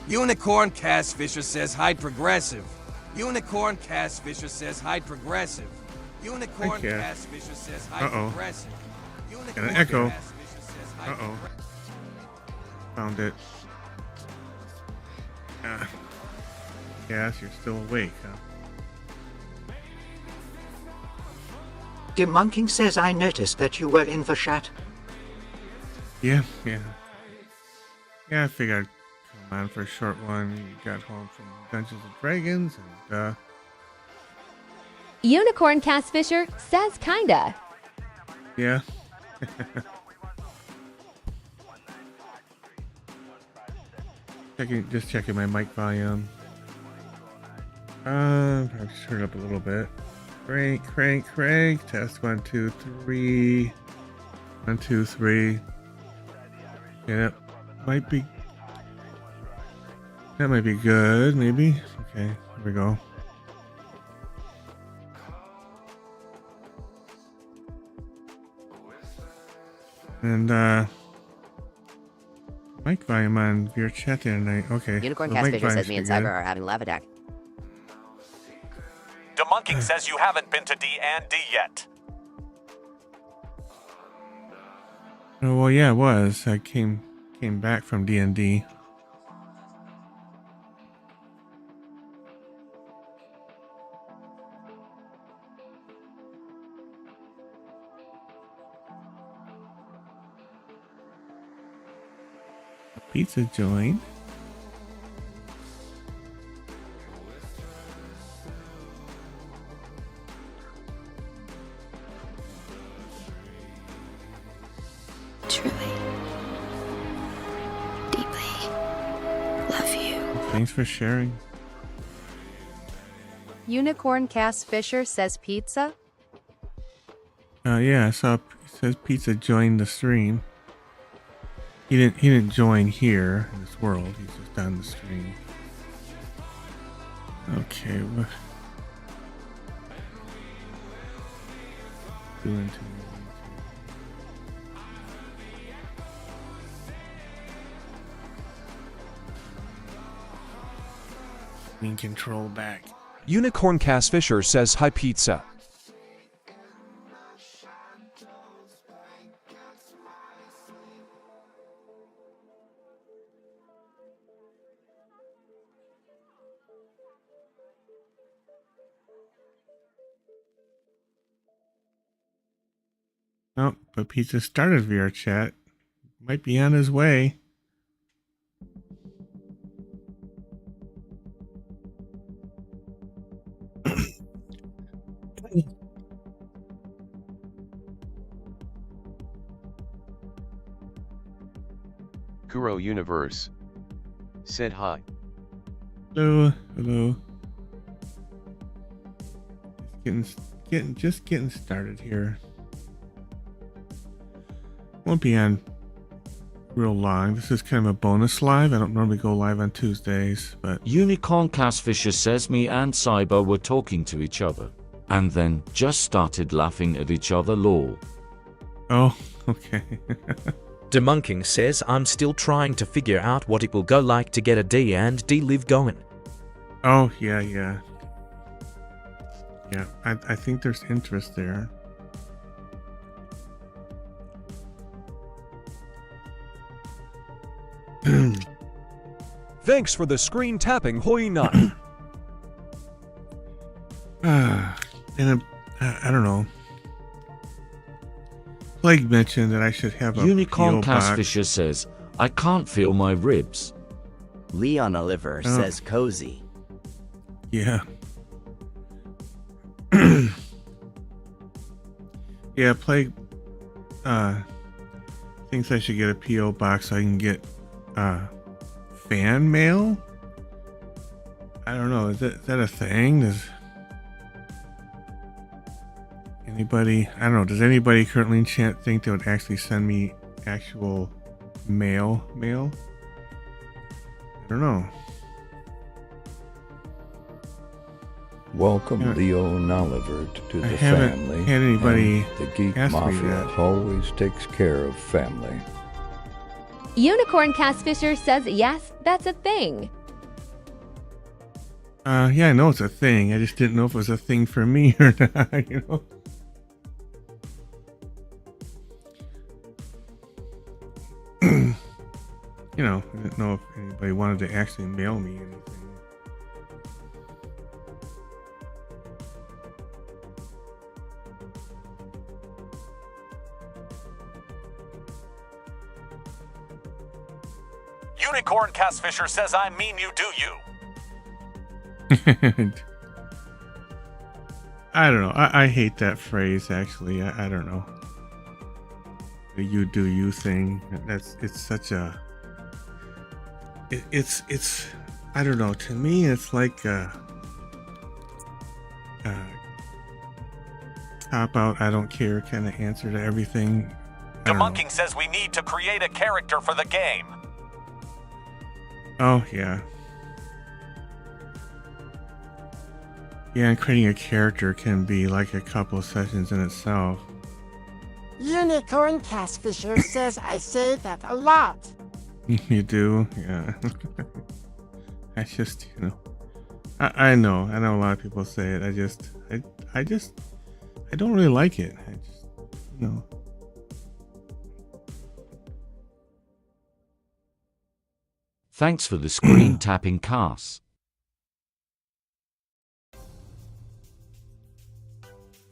Unicorn Cass Fisher says hide progressive. Unicorn Cass Fisher says hide progressive. Unicorn Cass Fisher says hide progressive. Got an echo. Found it. Yes, you're still awake, huh? Demonking says I noticed that you were in the chat. Yeah, I figured I'd come on for a short one. You got home from Dungeons and Dragons, and Unicorn Cass Fisher says kinda. yeah. Just checking my mic volume. I've just turned it up a little bit. Crank. Test 1, 2, 3. 1, 2, 3. Yeah, that might be good, maybe. Okay, here we go. And mic volume on your chat there tonight. Okay. Unicorn Cass Fisher says me and Cyber are having a laugh attack. Demonking says you haven't been to D&D yet. Oh, well, yeah, it was. I came back from D&D. Pizza joined. Truly, deeply love you. Thanks for sharing. Unicorn Cass Fisher says pizza. Yeah, I saw it says pizza joined the stream. He didn't join here in this world. He's just on the stream. Okay, what? Doing to me. Control back. Unicorn Cass Fisher says hi pizza. Oh, but Pizza started VR chat. Might be on his way. Kuro Universe said hi. Hello. Just getting started here. Won't be on real long. This is kind of a bonus live. I don't normally go live on Tuesdays, but Unicorn Cass Fisher says me and Cyber were talking to each other, and then just started laughing at each other. Lol. Oh, okay. Demonking says I'm still trying to figure out what it will go like to get a D&D live going. Oh, yeah. Yeah, I think there's interest there. Thanks for the screen tapping, Hoi Nut. And I don't know. Plague mentioned that I should have a Unicorn PO Cass box. Fisher says, I can't feel my ribs. Leon Oliver says cozy. Yeah. Yeah, Plague thinks I should get a PO box so I can get fan mail. I don't know. Is that a thing? Does anybody? I don't know. Does anybody currently in chat think they would actually send me actual mail? I don't know. Welcome, Leon Oliver, to the haven't family. had anybody and the Geek ask me Mafia that. always takes care of family. Unicorn Cass Fisher says yes, that's a thing. Yeah, I know it's a thing. I just didn't know if it was a thing for me or not, you know? You know, I didn't know if anybody wanted to actually mail me anything. Unicorn Cassfisher says I mean you do you. I don't know. I hate that phrase, actually. I don't know. The you do you thing. It's such a... It's I don't know. To me, it's like a cop out, I don't care kind of answer to everything. Demunking says we need to create a character for the game. Oh, yeah. Yeah, and creating a character can be like a couple of sessions in itself. Unicorn Cassfisher says I say that a lot. You do? Yeah. I just, you know. I know a lot of people say it. I don't really like it. I just, you know. Thanks for the screen tapping, Cass.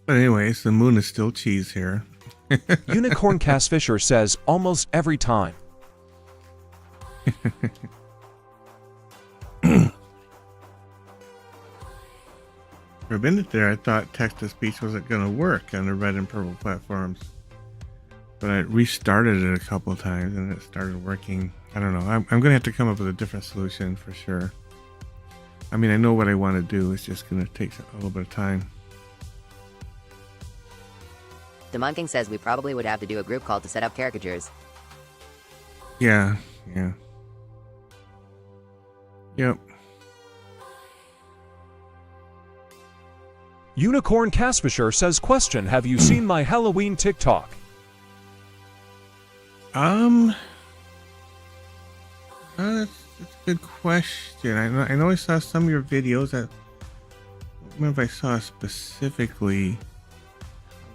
But anyways, the moon is still cheese here. Unicorn Cassfisher says almost every time. For a minute there, I thought text-to-speech wasn't going to work on the red and purple platforms. But I restarted it a couple of times and it started working. I don't know. I'm going to have to come up with a different solution for sure. I mean, I know what I want to do. It's just going to take a little bit of time. Demunking says we probably would have to do a group call to set up caricatures. Yeah. Yep. Unicorn Cassfisher says, question, have you seen my Halloween TikTok? That's a good question. I know I saw some of your videos. I don't remember if I saw specifically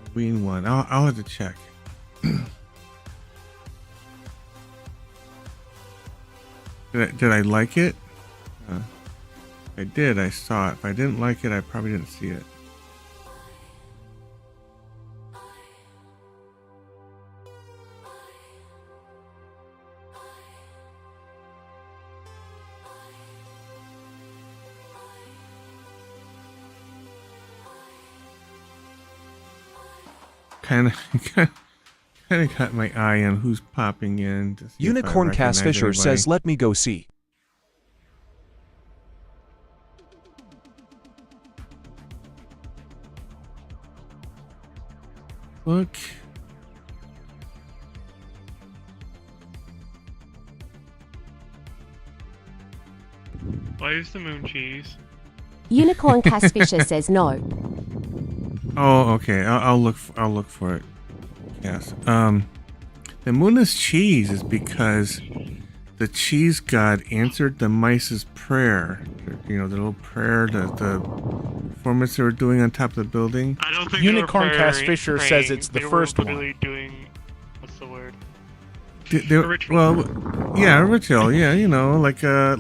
Halloween one. I'll have to check. Did I like it? If I did, I saw it. If I didn't like it, I probably didn't see it. Kind of got my eye on who's popping in. To see Unicorn Cassfisher says, let me go see. Look. Why is the moon cheese? Unicorn Cassfisher says no. Oh, okay. I'll look for it. Yes. The moon is cheese is because the cheese god answered the mice's prayer. You know, the little prayer, the performance they were doing on top of the building. I don't think Unicorn they were Cassfisher praying. says it's the They first were one. literally doing, what's the word? A ritual. Well, yeah, a ritual. Yeah, you know, like a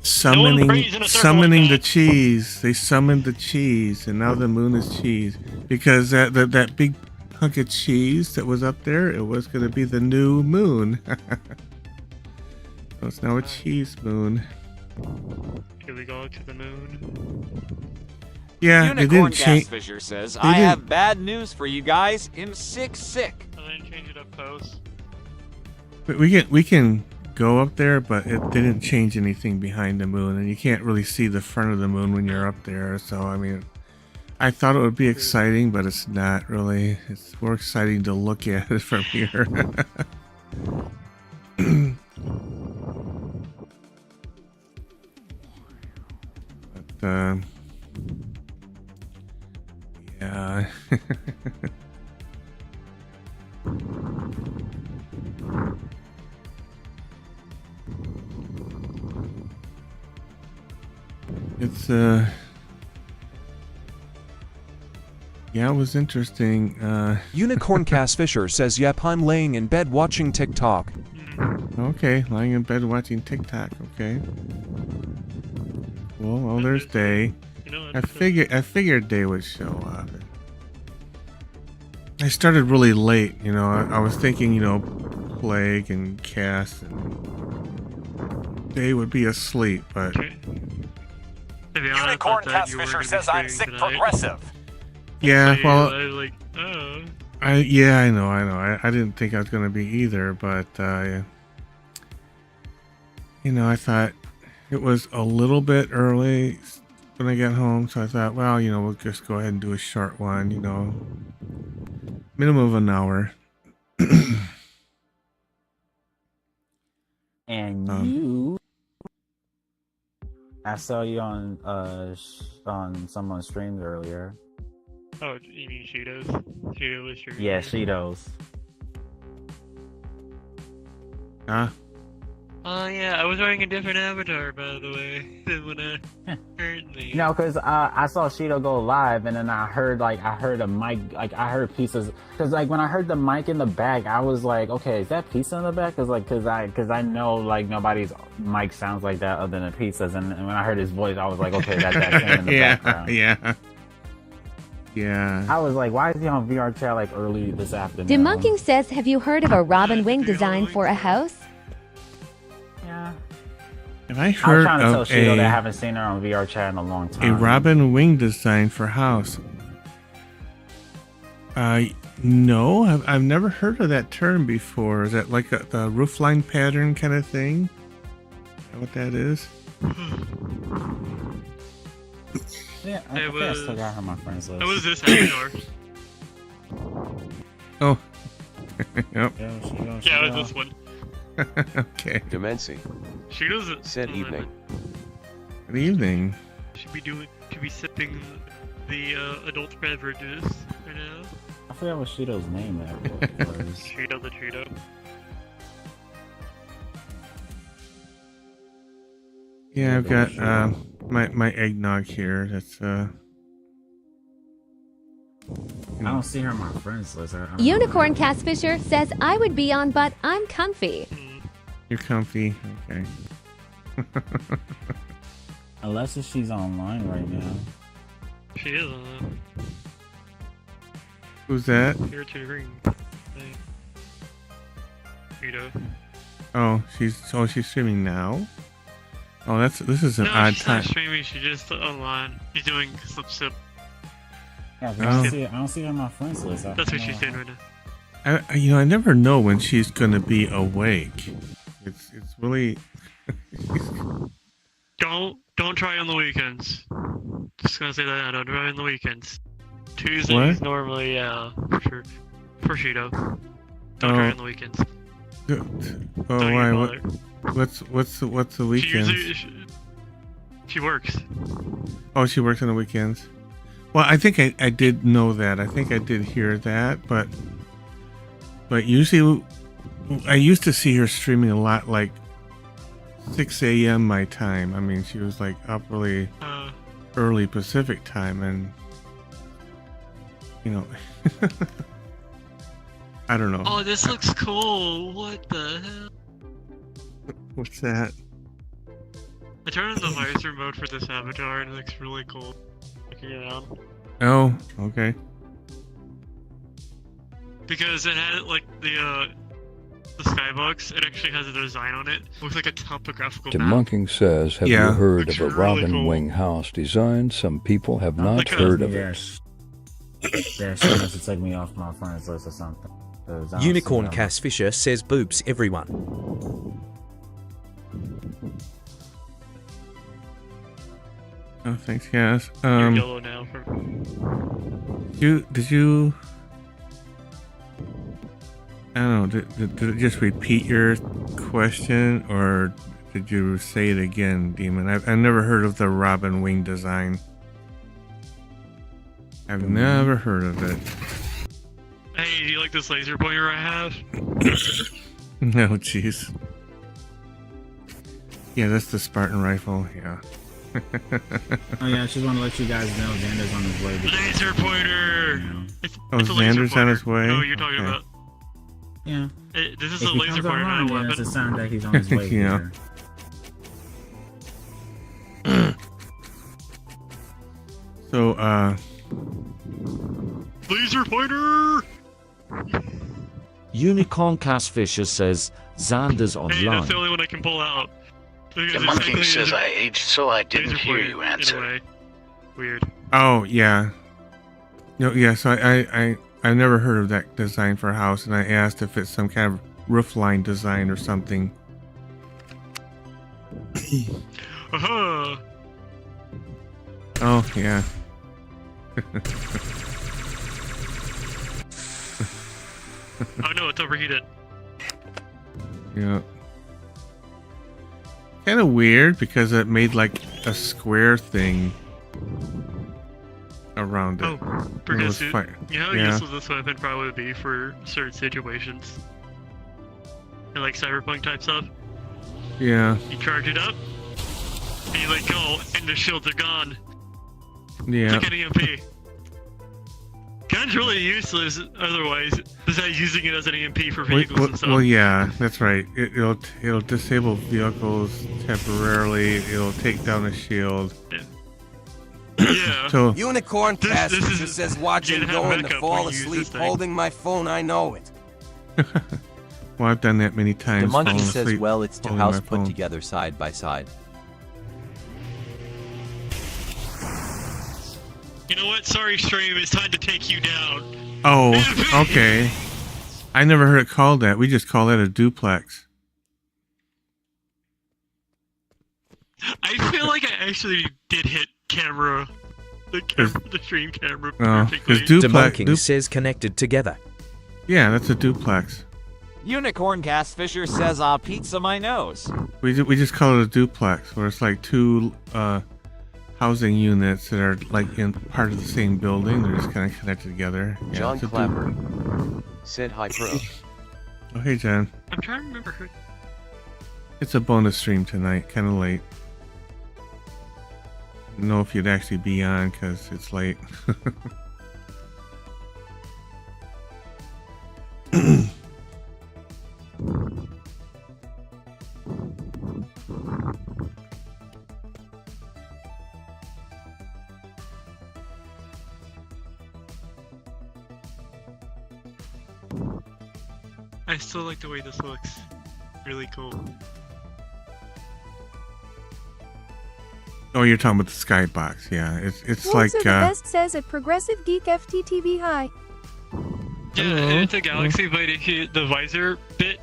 summoning the cheese. They summoned the cheese, and now the moon is cheese because that big hunk of cheese that was up there, it was going to be the new moon. So it's now a cheese moon. Here we go to the moon. Yeah, Unicorn they didn't change. Cassfisher says, I have bad news for you guys. I'm sick. I didn't change it up close. But we can go up there, but they didn't change anything behind the moon, and you can't really see the front of the moon when you're up there. So I mean, I thought it would be exciting, but it's not really. It's more exciting to look at it from here. But yeah. It's yeah, it was interesting. Unicorn Cass Fisher says, "Yep, I'm laying in bed watching TikTok." Okay, lying in bed watching TikTok. Okay. Well, there's Day. I figured Day would show up. I started really late. You know, I was thinking, you know, Plague and Cass and Day would be asleep, but. Unicorn Cass Fisher says I'm sick progressive. Yeah, well, I know. I didn't think I was gonna be either, but you know, I thought it was a little bit early when I got home, so I thought, well, you know, we'll just go ahead and do a short one, you know, minimum of an hour. And you, I saw you on someone's stream earlier. Oh, you mean Cheetos? Cheetos is your... Yeah, Cheetos. Huh? Oh yeah, I was wearing a different avatar, by the way, than when I heard me. No, because I saw Cheeto go live, and then I heard a mic, like I heard pieces. Because like when I heard the mic in the back, I was like, okay, is that pizza in the back? Because I know like nobody's mic sounds like that other than pizzas, and when I heard his voice, I was like, okay, that's that in the background. Yeah. I was like, why is he on VR chat like early this afternoon? Demunking says, have you heard of a Robin Wing design for a house? Yeah. Have I heard I'm trying to tell of Cheeto that I haven't seen her on VR chat in a long time. a Robin Wing design for house? No, I've never heard of that term before. Is that like the roofline pattern kind of thing? Is that what that is? Yeah, I think I still got her on my friends list. It was this avatar. Oh. Yep. Yeah, it was this one. Okay. Demency. She doesn't. Said evening. Good evening. Should be sipping the adult beverages right now. I forgot what Cheeto's name was. Cheeto the Cheeto. Yeah, I've got my eggnog here. That's I don't see her on my friends list. Unicorn Cass Fisher says, I would be on, but I'm comfy. You're comfy. Okay. Unless if she's online right now. She is on. Who's that? Here to the ring. Cheeto. Oh, she's streaming now. Oh, this is an odd she's time. not streaming. She's just online. She's doing slip sip. Yeah, I don't see her on my friends list. That's what she's doing right now. I never know when she's gonna be awake. It's really. Don't try on the weekends. Just gonna say that. Don't try on the weekends. Tuesdays What? normally, for sure. For Cheeto. Don't try on the weekends. Oh, why? What's the weekends? She works. Oh, she works on the weekends. Well, I think I did know that. I think I did hear that, but usually I used to see her streaming a lot, like 6 a.m. my time. I mean, she was like up really early Pacific time, and you know, I don't know. Oh, this looks cool. What the hell? What's that? I turned on the visor mode for this avatar, and it looks really cool. Looking around. Oh, okay. Because it had like the skybox, it actually has a design on it. It looks like a topographical map. Demunking says, have you heard of a Robin Wing house design? Some people have not heard of it. Yeah, she must have taken me off my friends list or something. Unicorn Cass Fisher says boobs everyone. Oh, thanks, Cass. You're yellow now. Did you? I don't know. Did it just repeat your question, or did you say it again, Demon? I've never heard of the Robin Wing design. I've never heard of it. Hey, do you like this laser pointer I have? No, jeez. Yeah, that's the Spartan rifle. Yeah. Oh yeah, I just want to let you guys know Xander's on his way. Laser pointer! You know. It's Oh, a laser Xander's on his pointer. way? No, you're talking Okay. about. Yeah. This is If a he laser comes pointer, online, not a then it's a weapon. sign that he's on his way. Yeah. Here. So, Laser pointer! Unicorn Cass Fisher says Xander's Hey, online. that's the only one I can pull out. The monkey says I aged, so I didn't hear you answer. Weird. oh yeah. No, yeah. So I never heard of that design for a house, and I asked if it's some kind of roof line design or something. Uh-huh. Oh yeah. Oh no, it's overheated. Yeah. Kind of weird because it made like a square thing around it. Oh, And it because was fire. you know how useful this weapon probably would be for certain situations? And like cyberpunk type stuff? Yeah. You charge it up, and you let go, and the shields are gone. Yeah. It's like an EMP. Gun's really useless otherwise, besides using it as an EMP for vehicles and stuff. Well, yeah, that's right. It'll disable vehicles temporarily. It'll take down a shield. Yeah. So Unicorn Cass Fisher says watching have going to backup fall when you use asleep this thing. holding my phone. I know it. well, I've done that many times. The monkey falling says, asleep well, it's two holding houses my put phone. together side by side. You know what? Sorry, stream. It's time to take you down. Oh, okay. I never heard it called that. We just call that a duplex. I feel like I actually did hit camera. The stream camera Oh, perfectly. because duplex. Debunking says connected together. Yeah, that's a duplex. Unicorn Cass Fisher says, pizza my nose. We just call it a duplex, where it's like two housing units that are like in part of the same building. They're just kind of connected together. Yeah, John it's a Clapper said hi, pro. Oh, hey, John. I'm trying to remember who. It's a bonus stream tonight, kind of late. I don't know if you'd actually be on because it's late. I still like the way this looks. Really cool. Oh, you're talking about the skybox. Yeah, it's Wolves like are the best says at Progressive Geek FTTV High. Yeah, it's a galaxy, but the visor bit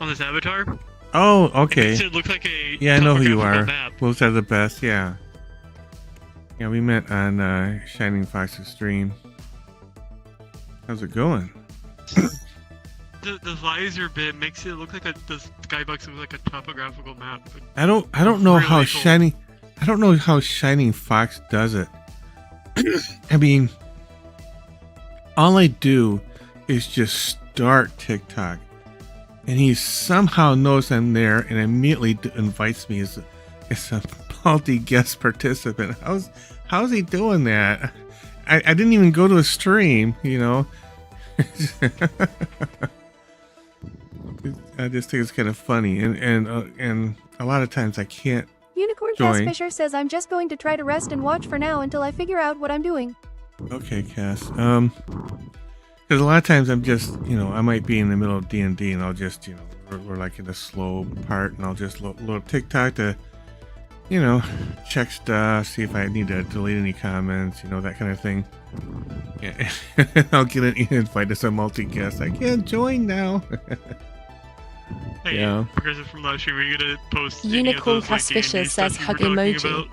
on this avatar. Oh, okay. It looks like a Yeah, I know who you are. map. Wolves are the best. Yeah. Yeah, we met on Shining Fox's stream. How's it going? The visor bit makes it look like the skybox looks like a topographical map. I don't know Really how cool. Shining. I don't know how Shining Fox does it. I mean, all I do is just start TikTok, and he somehow knows I'm there and immediately invites me as a multi-guest participant. How's he doing that? I didn't even go to a stream, you know. I just think it's kind of funny, and a lot of times I can't. Unicorn Cass Fisher says I'm just going to try to rest and watch for now until I figure out what I'm doing. Okay, Cass. Because a lot of times I'm just, I might be in the middle of D&D and I'll just, we're like in the slow part, and I'll just load up TikTok to, check stuff, see if I need to delete any comments, that kind of thing. Yeah. I'll get an invite as a multi-guest. I can't join now. Hey, Yeah. Progressive from last year, were you gonna post Unicorn any of those, like, D&D Caspicious stuff says you hug were talking emoji.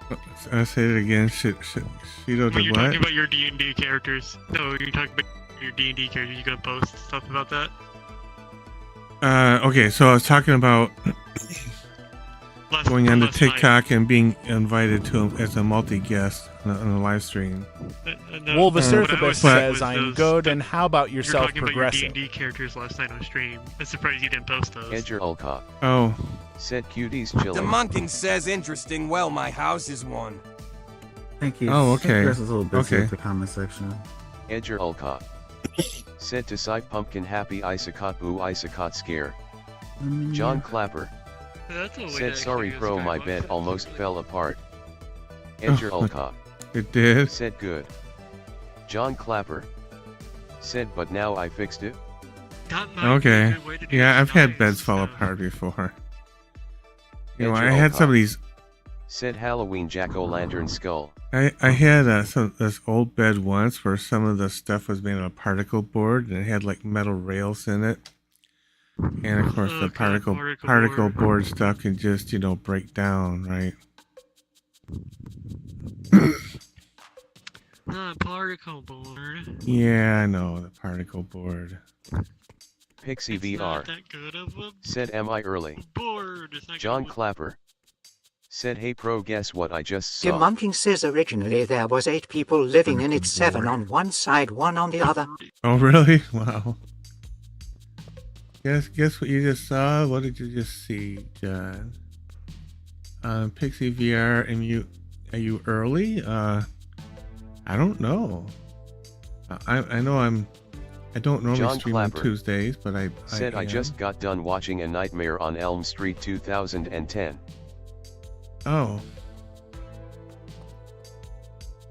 about? I say it again. Shido When did you're what? talking about your D&D characters. No, you're talking about your D&D characters. You gonna post stuff about that? Okay, so I was talking about going on to last TikTok and being invited to as a multi-guest on a live stream. Wolvasurfabus says, I'm good, and how about yourself, You're talking Progressive? about your D&D characters last night on stream. I'm surprised you didn't post those. Edger Ulca. Oh. Said cuties chilling. Demunking says interesting. Well, my house is one. Thank you. Oh, okay. There's a little bit Okay. in the comment section. Edger Ulca. Said to Cy Pumpkin happy Isacot boo Isacot scare. John Clapper. That's a way Said to sorry actually bro use my Skybox. bed almost fell apart. Edger Oh, Ulca. It did. Said good. John Clapper. Said but now I fixed it. That might be a Okay. good way to do Yeah, it I've had nice, beds fall so- apart before. You know, Edger I had Ulca. some of these. Said Halloween jack-o'-lantern skull. I had this old bed once where some of the stuff was made out of particle board and it had like metal rails in it. And of course, the particle board stuff can just, break down, right? Particle board. Yeah, I know, the particle board. Pixie It's VR. not that good of a Said am I early? board. It's not John good of Clapper. Said hey pro guess what I just saw. Demunking says originally there was 8 people living in it, 7 on one side, 1 on the other. Oh, really? Wow. Guess what you just saw? What did you just see, John? Pixie VR, are you early? I don't know. I know I don't normally John stream Clapper on Tuesdays, but I said I am. just got done watching A Nightmare on Elm Street 2010. Oh.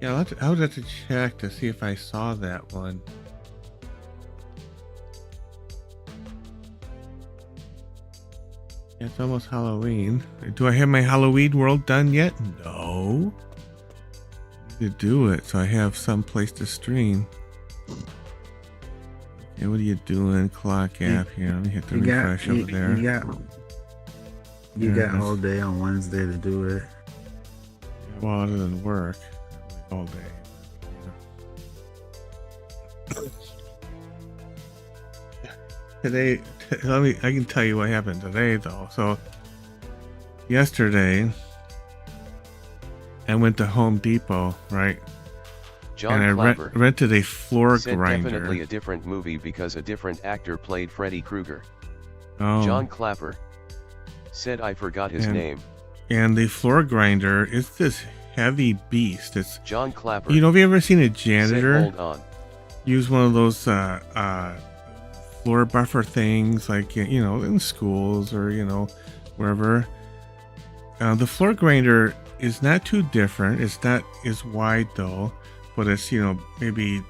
Yeah, I would have to check to see if I saw that one. It's almost Halloween. Do I have my Halloween world done yet? No. I need to do it so I have some place to stream. Okay, what are you doing? Clock app here. Let me hit the refresh over there. You There it got is. all day on Wednesday to do it. Well, other than work, all day. Today, I can tell you what happened today, though. So, yesterday, I went to Home Depot, right? John and Clapper rented a floor said grinder. definitely a different movie because a different actor played Freddy Krueger. Oh. John Clapper said I forgot his name. And the floor grinder is this heavy beast. It's John Clapper. have you ever seen a said, janitor hold on. use one of those floor buffer things, like in schools or wherever? The floor grinder is not too different. It's not as wide though, but it's maybe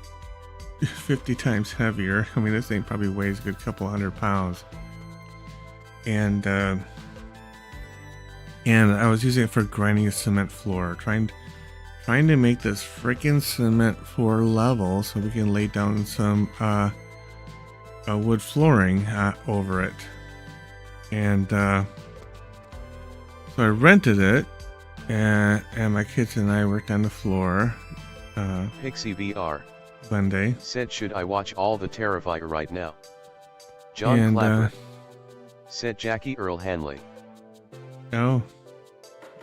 50 times heavier. I mean, this thing probably weighs a good couple 100 pounds. And I was using it for grinding a cement floor, trying to make this freaking cement floor level so we can lay down some wood flooring over it. And so I rented it, and my kids and I worked on the floor. Pixie VR Monday. said should I watch all the Terrifier right now? John And, Clapper said Jackie Earl Hanley. Oh,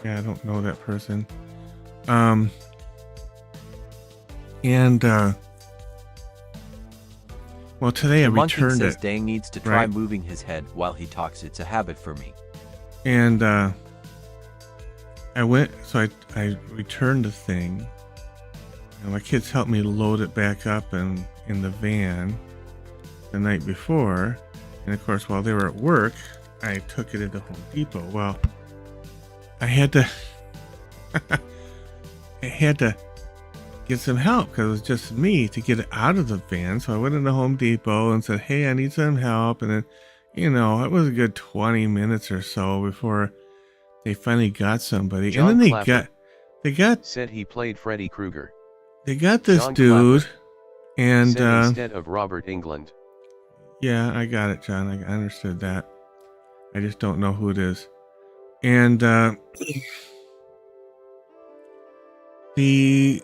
yeah, I don't know that person. Well, today I Monkey returned says it. Dang needs to try moving his head while he talks. It's a habit for me. And I went, so I returned the thing. And my kids helped me load it back up in the van the night before. And of course, while they were at work, I took it into Home Depot. Well, I had to get some help because it was just me to get it out of the van. So I went into Home Depot and said, hey, I need some help. And then, it was a good 20 minutes or so before they finally got somebody. John and then Clapper they got said he played Freddy Krueger. They got this John dude, Clapper and said instead of Robert England. yeah, I got it, John. I understood that. I just don't know who it is. And they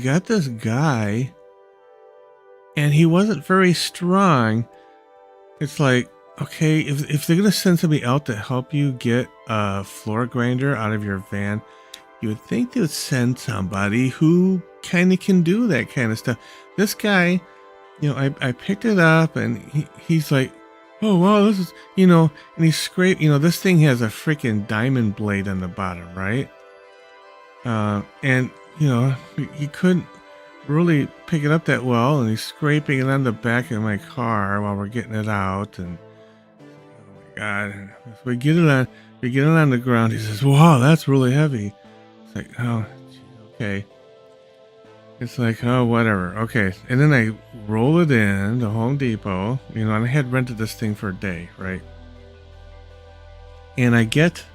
got this guy, and he wasn't very strong. It's like, okay, if they're gonna send somebody out to help you get a floor grinder out of your van, you would think they would send somebody who kind of can do that kind of stuff. This guy, you know, I picked it up and he's like, oh, wow, this is, you know, and he scraped, you know, this thing has a freaking diamond blade on the bottom, right? And, you know, he couldn't really pick it up that well, and he's scraping it on the back of my car while we're getting it out, and oh my God. So we get it on the ground. He says, wow, that's really heavy. It's like, oh, okay. It's like, oh, whatever. Okay. And then I roll it in to Home Depot, you know, and I had rented this thing for a day, right? And I get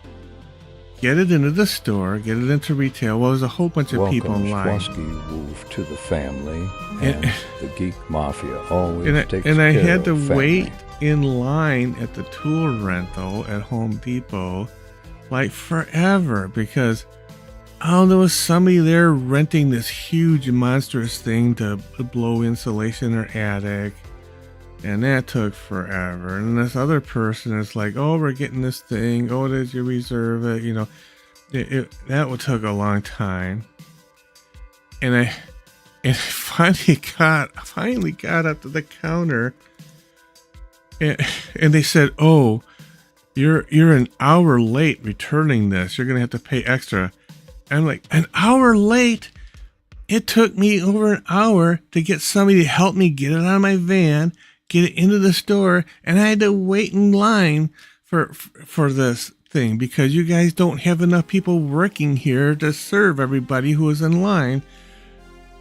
it into the store, get it into retail. Well, there's a whole bunch of people in line. Welcome Wolf to the family, and the Geek Mafia always takes and I care had to of family. wait in line at the tool rental at Home Depot like forever because there was somebody there renting this huge monstrous thing to blow insulation in their attic, and that took forever. And this other person is like, oh, we're getting this thing. Oh, did you reserve it? You know, that would took a long time. And I finally got up to the counter, and they said, oh, you're an hour late returning this. You're gonna have to pay extra. I'm like, an hour late? It took me over an hour to get somebody to help me get it out of my van, get it into the store, and I had to wait in line for this thing because you guys don't have enough people working here to serve everybody who is in line.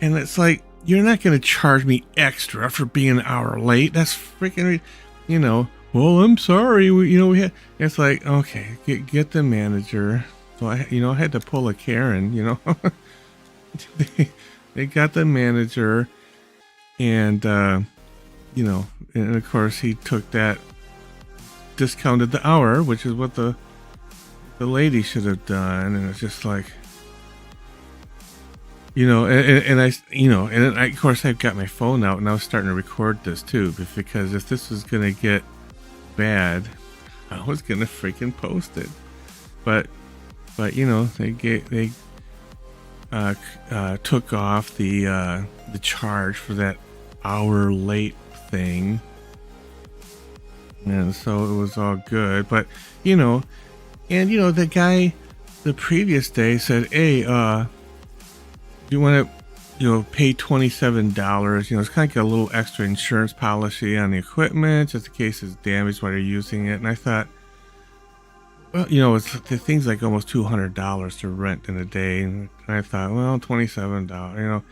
And it's like, you're not going to charge me extra for being an hour late. That's freaking, you know, well, I'm sorry. We had, it's like, okay, get the manager. So I had to pull a Karen, you know. they got the manager, and you know, and of course he took that, discounted the hour, which is what the lady should have done, and it's just like, you know, and I of course I've got my phone out and I was starting to record this too, because if this was gonna get bad, I was gonna freaking post it, but you know, they took off the charge for that hour late thing, and so it was all good. But you know, and you know, the guy the previous day said, hey, do you want to, you know, pay $27? You know, it's kind of like a little extra insurance policy on the equipment just in case it's damaged while you're using it. And I thought, well, you know, the thing's like almost $200 to rent in a day, and I thought, well, $27, you know,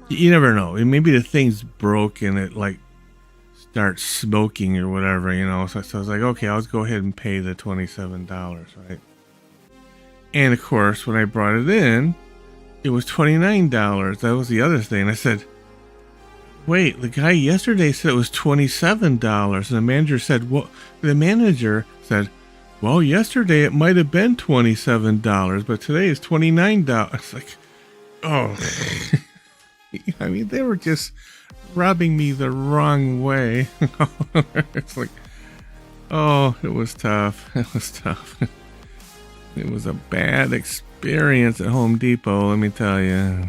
you never know. Maybe the thing's broke and it like starts smoking or whatever, you know. So I was like, okay, I'll just go ahead and pay the $27, right? And of course, when I brought it in, it was $29. That was the other thing. I said, wait, the guy yesterday said it was $27, and the manager said, well, well, yesterday it might have been $27, but today is $29. It's like, oh, I mean, they were just rubbing me the wrong way. It's like, oh, it was tough. It was tough. It was a bad experience at Home Depot, let me tell you.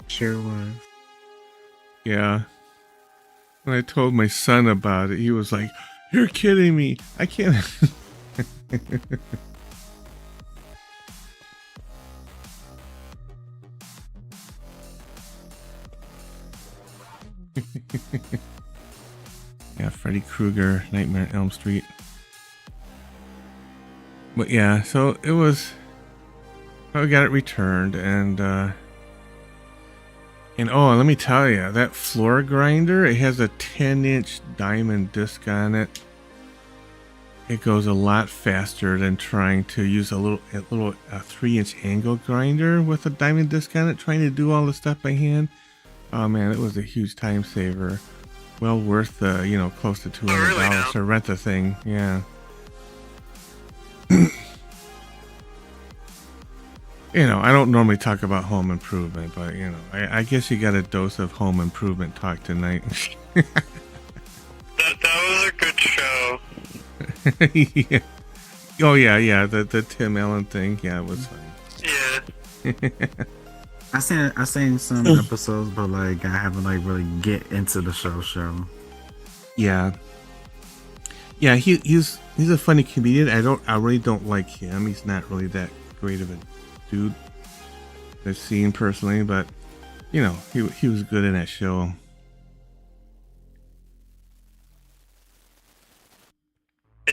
Sure was. Yeah. When I told my son about it, he was like, you're kidding me. I can't. Yeah, Freddy Krueger, Nightmare on Elm Street. But yeah, so it was, I got it returned, and oh, let me tell you, that floor grinder, it has a 10-inch diamond disc on it. It goes a lot faster than trying to use a 3-inch angle grinder with a diamond disc on it, trying to do all the stuff by hand. Oh man, it was a huge time saver. Well worth the, you know, close to $200 to rent the thing. Yeah. You know, I don't normally talk about home improvement, but you know, I guess you got a dose of home improvement talk tonight. was a good show. Yeah. Oh yeah. The Tim Allen thing. Yeah, it was funny. Yeah. I seen some episodes, but like I haven't like really get into the show. Yeah. Yeah, he's a funny comedian. I really don't like him. He's not really that great of a dude I've seen personally, but you know, he was good in that show.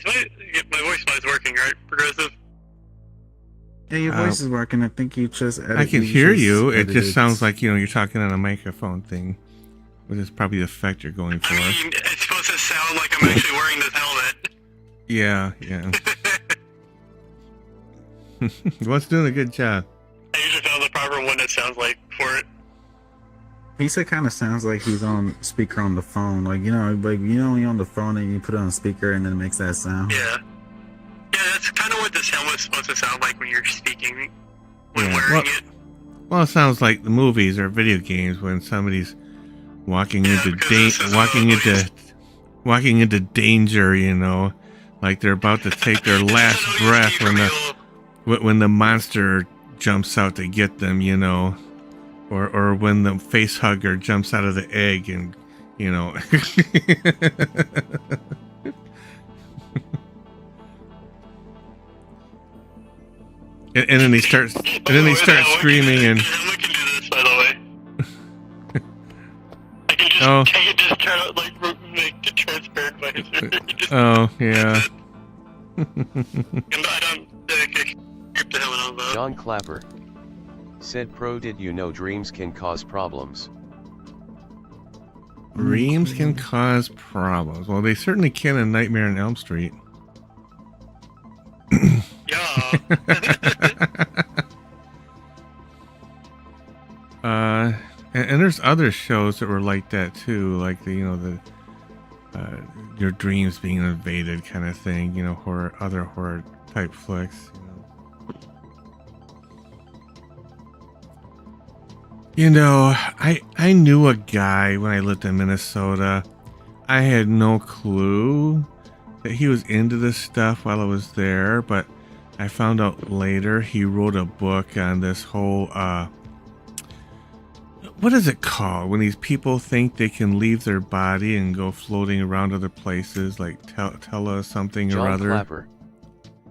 My voice is working, right? Progressive. Yeah, your voice is working. I think you just. I can hear you. It just sounds like you're talking on a microphone thing, which is probably the effect you're going for. I mean, it's supposed to sound like I'm actually wearing this helmet. Yeah. Well, it's doing a good job. I usually found the proper one that sounds like for it. He said kind of sounds like he's on speaker on the phone, like you're on the phone and you put it on speaker and then it makes that sound. Yeah, that's kind of what this helmet's supposed to sound like when you're speaking, when Yeah, wearing it. Well, it sounds like the movies or video games when somebody's walking into danger, you know, like they're about to take their last breath when the monster jumps out to get them, you know, or when the face hugger jumps out of the egg and, you know. and then they start screaming and. We can do this, by the way. I can just try to like make the transparent visor. Oh yeah. John Clapper said, "Pro, did you know dreams can cause problems?" Dreams can cause problems. Well, they certainly can in Nightmare on Elm Street. And there's other shows that were like that too, like your dreams being invaded kind of thing, you know, other horror type flicks. You know, I knew a guy when I lived in Minnesota. I had no clue that he was into this stuff while I was there, but I found out later he wrote a book on this whole, what is it called? When these people think they can leave their body and go floating around other places, like tell something or other. John Clapper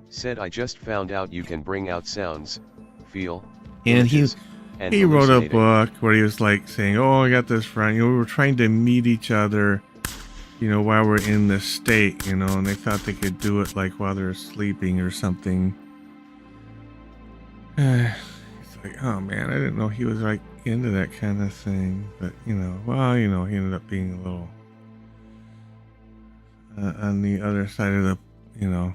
said, "I just found out you can bring out sounds, feel, and images, he wrote a book where he was like saying, oh, I got this friend, you know, we were trying to meet each other, you know, while we're in this state, you know, and they thought they could do it like while they're sleeping or something." It's like, oh man, I didn't know he was like into that kind of thing, but you know, well, you know, he ended up being a little on the other side of the, you know,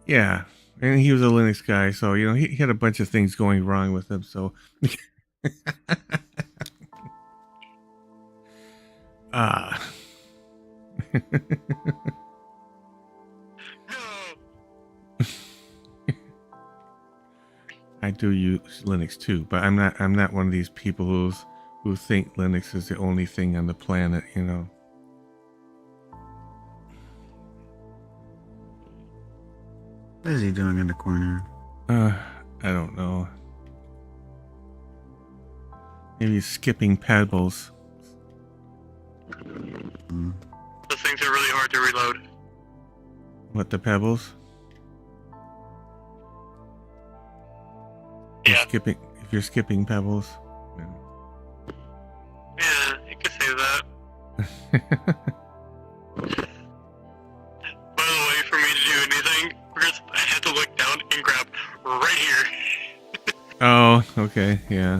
yeah. And he was a Linux guy, so, you know, he had a bunch of things going wrong with him, so. I do use Linux too, but I'm not one of these people who think Linux is the only thing on the planet, you know. What is he doing in the corner? I don't know. Maybe he's skipping pebbles. Those things are really hard to reload. What, the pebbles? Yeah. If you're skipping pebbles. Yeah, you could say that. By the way, for me to do anything, I have to look down and grab right here. Oh, okay, yeah.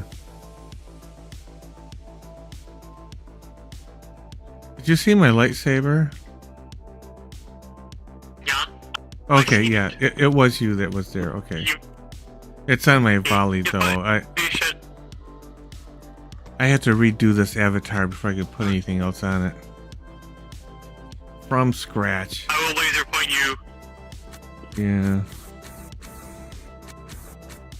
Did you see my lightsaber? Yeah. Okay, yeah, it was you that was there. Okay. It's on my volley though. I had to redo this avatar before I could put anything else on it. From scratch. I will laser point you. Yeah.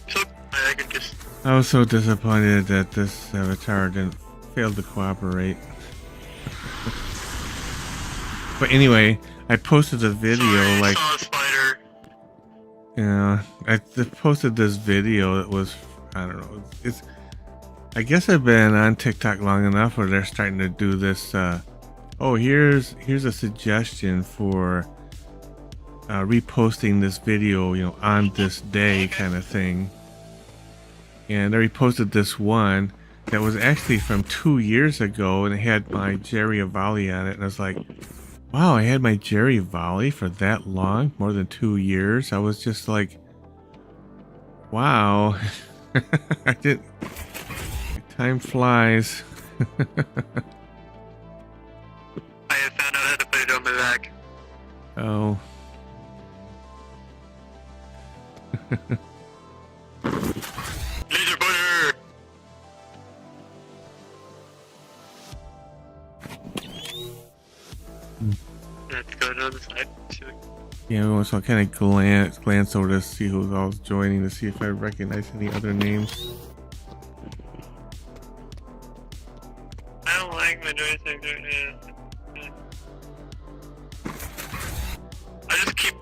So I can just. I was so disappointed that this avatar didn't fail to cooperate. But anyway, I posted a video like. Yeah, I posted this video that was, I don't know, it's. I guess I've been on TikTok long enough where they're starting to do this. Oh, here's a suggestion for reposting this video, you know, on this day kind of thing. And I reposted this one that was actually from 2 years ago, and it had my Jerry Avali on it, and I was like, wow, I had my Jerry Avali for that long, more than 2 years. I was just like, wow. I didn't. Time flies. I have found out how to put it on my back. Oh. Laser pointer! Let's go to the side. Yeah, so I kind of glance over to see who's all joining to see if I recognize any other names. I don't like my joystick right now. I just keep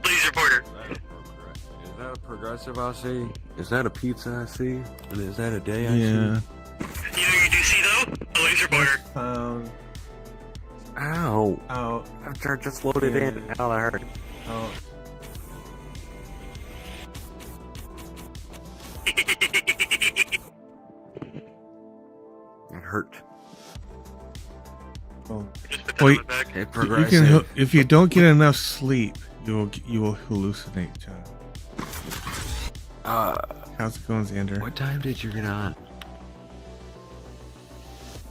laser pointer. Is that a progressive I see? Is that a pizza I see? And is that a day I see? You know you do see though? A laser pointer. Ow. Oh. After I just loaded in and now I heard. Oh. It hurt. Oh. Well, you can, if you don't get enough sleep, you will hallucinate, John. How's it going, Xander? What time did you get on?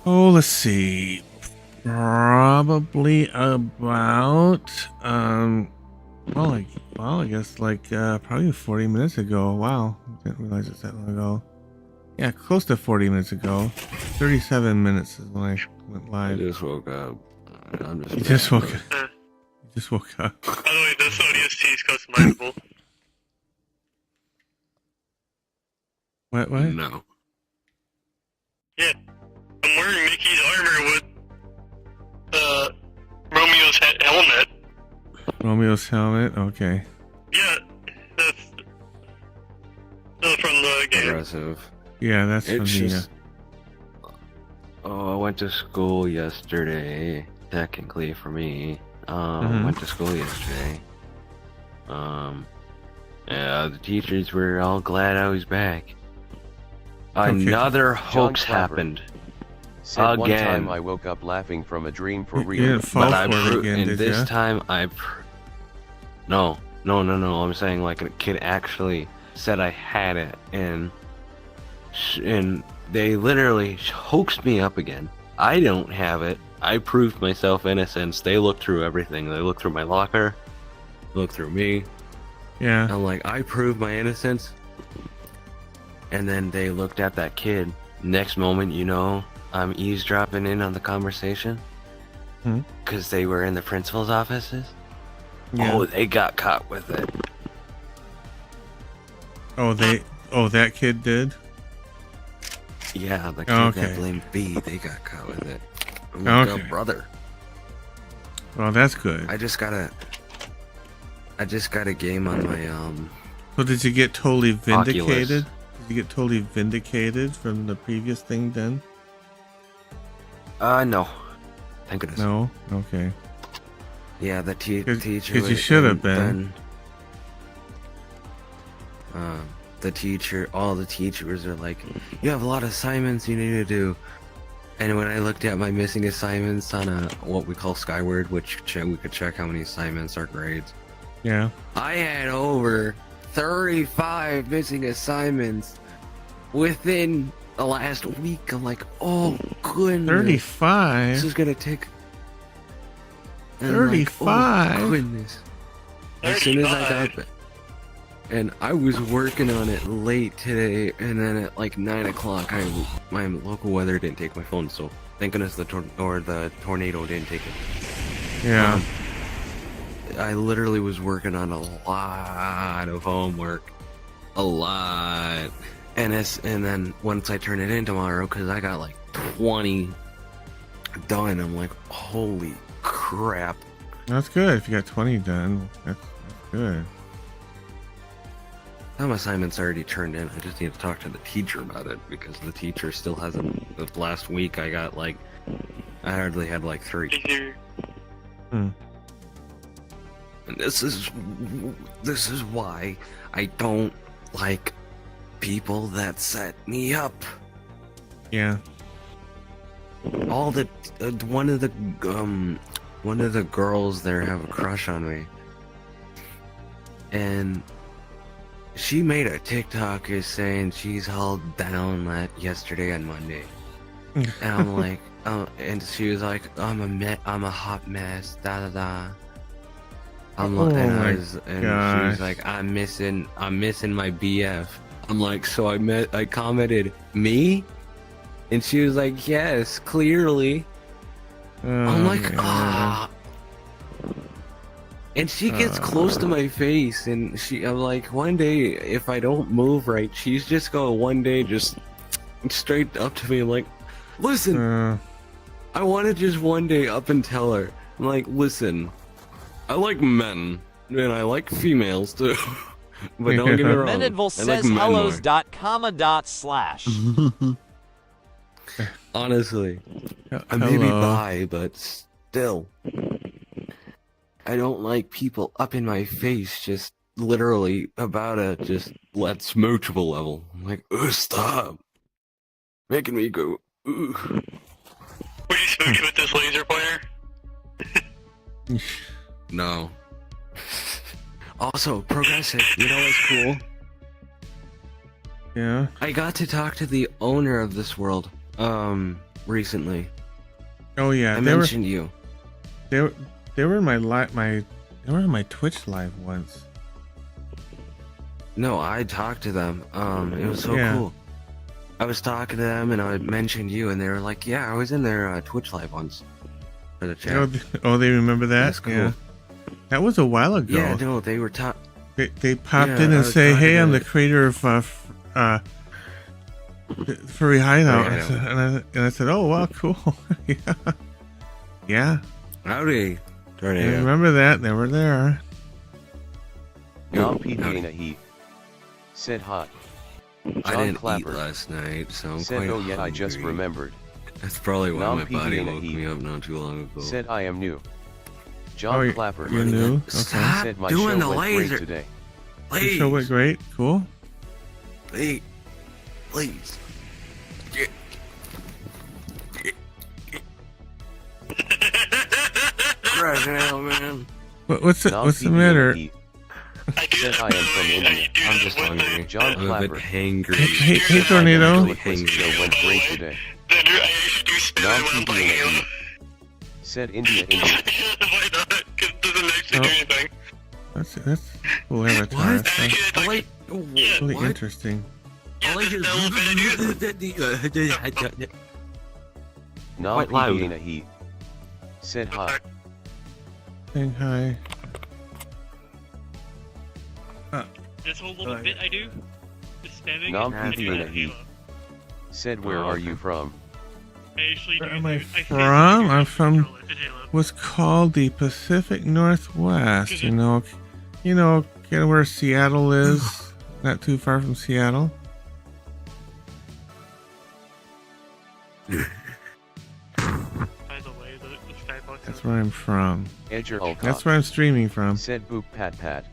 Oh, let's see. Probably about well, I guess like probably 40 minutes ago. Wow, didn't realize it's that long ago. Yeah, close to 40 minutes ago. 37 minutes is when I went live. I just woke up. I'm just You just woke up. You just woke up. By the way, this ODST is customizable. What? No. Yeah. I'm wearing Mickey's armor with Romeo's helmet. Romeo's helmet? Okay. Yeah, that's from the game. Aggressive. Yeah, that's from the... Oh, I went to school yesterday. Technically, for me. Went to school yesterday. Yeah, the teachers were all glad I was back. Another hoax happened. Said one Again. time I woke up laughing from a dream for real. You didn't fall But for it again, and did this ya? time No. I'm saying like a kid actually said I had it, and they literally hoaxed me up again. I don't have it. I proved myself innocence. They looked through everything. They looked through my locker, looked through me. Yeah. I'm like, I proved my innocence. And then they looked at that kid. Next moment, you know, I'm eavesdropping in on the conversation. Because they were in the principal's offices. Yeah. Oh, they got caught with it. Oh, that kid did? Yeah, the kid Okay. that blamed B, they got caught with it. I'm like, Okay. oh, brother. Well, that's good. I just got a game on my So did you get totally vindicated? Oculus. Did you get totally vindicated from the previous thing then? No. Thank goodness. No? Okay. Yeah, the teacher. Because you should have been. The teacher, all the teachers are like, you have a lot of assignments you need to do. And when I looked at my missing assignments on what we call Skyward, which we could check how many assignments are grades. Yeah. I had over 35 missing assignments within the last week. I'm like, oh goodness. 35? This is gonna take. And I'm 35? like, oh goodness. As soon as I got back. And I was working on it late today, and then at like 9 o'clock, my local weather didn't take my phone, so thank goodness the tornado didn't take it. Yeah. I literally was working on a lot of homework. A lot. And then once I turn it in tomorrow, because I got like 20 done, I'm like, holy crap. crap. That's good. If you got 20 done, that's good. Some assignments already turned in. I just need to talk to the teacher about it because the teacher still hasn't. The last week I got I hardly had 3. And this is why I don't like people that set me up. Yeah. All the one of the girls there have a crush on me, and she made a TikTok saying she's hauled down yesterday and Monday, and I'm like, and she was like, I'm a hot mess, da da da. She was like, I'm missing my BF. I'm like, so I commented, me? And she was like, yes, clearly. I'm like, ah. And she gets close to my face, and I'm like, one day, if I don't move right, she's just going one day just straight up to me. I'm like, listen, I want to just one day up and tell her, I'm like, listen, I like men, and I like females too. But don't get me wrong. Mendenville says hellos.comma.slash. Honestly, I may be bi, but still, I don't like people up in my face, just literally about a let's smoochable level. I'm like, stop, making me go. Ooh. Were you smooching with this laser pointer? No. Also, progressive. You know what's cool? Yeah. I got to talk to the owner of this world, recently. Oh yeah, I mentioned you. They were in they were in my Twitch live once. No, I talked to them. It was so cool. I was talking to them and I mentioned you, and they were like, "Yeah, I was in their Twitch live once for the chat." Oh, they remember that? That's cool. Yeah. That was a while ago. Yeah, no, they were They popped in and say, "Hey, I'm the creator of Furry Hideout," and I said, "Oh, wow, cool." Yeah. Howdy. I remember that. They were there. Nom Pina Heat. Said hot. I didn't eat last night, so I'm said, quite oh yeah, hungry. I just remembered. That's probably why Nom my body Pina woke Heat. me up not too long ago. Said I am new. John Clapper. You're new? Stop said my doing show the went laser great today. The show went great. Cool. Please. Right now, man. What's the matter? Said I am from India. I'm just hungry. John I'm a Clapper. bit hangry. Hey, Tornado. Show went great today. Nom Pina Said India. That's cool avatar. That's really interesting. Nom Pina Heat. Said hi. Saying hi. This whole little bit I do, just spamming Nom it, Pina Heat. Said where are you from? Where am I from? I'm from what's called the Pacific Northwest. You know, kind of where Seattle is. Not too far from Seattle. That's where I'm from. That's where I'm streaming from. Said boop pat pat.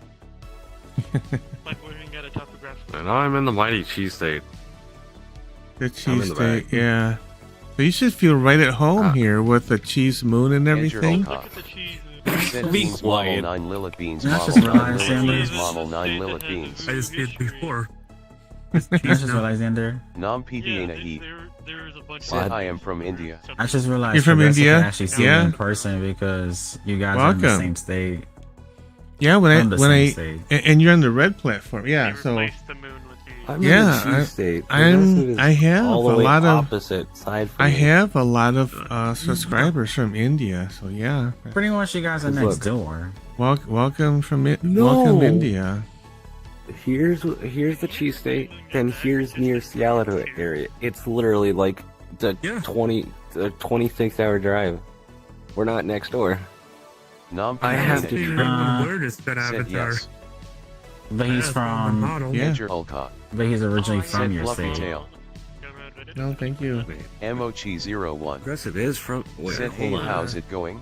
And I'm in the mighty cheese state. The cheese state, yeah. But you should feel right at home here with the cheese moon and everything. Said beans wobble 9 Lilith beans. That's Wobble just 9 realized, Lilith Sander. beans. Wobble 9 Lilith beans. I just did before. I just realized, Xander. Nom Pina Heat. Said I am from India. I just realized You're from Progressive India? can actually see Yeah. you in person because you guys are in the Welcome. same state. Yeah, From the same state. and you're on the red platform, yeah. So I'm yeah, in the cheese state. I have all the a way lot of opposite side from I me. have a lot of subscribers from India, so yeah. Pretty much, you guys are next door. Welcome from it. No. Welcome India. Here's the cheese state, then here's near Seattle area. It's literally like the 26-hour drive. We're not next door. I have to try. Where is that Said avatar? yes. But he's from. Yeah. Enter Ulka. But he's originally Said from your Fluffy state. Tail. No, thank you. Mochi01. Progressive is from. Wait, Said hey, hold on. how's it going?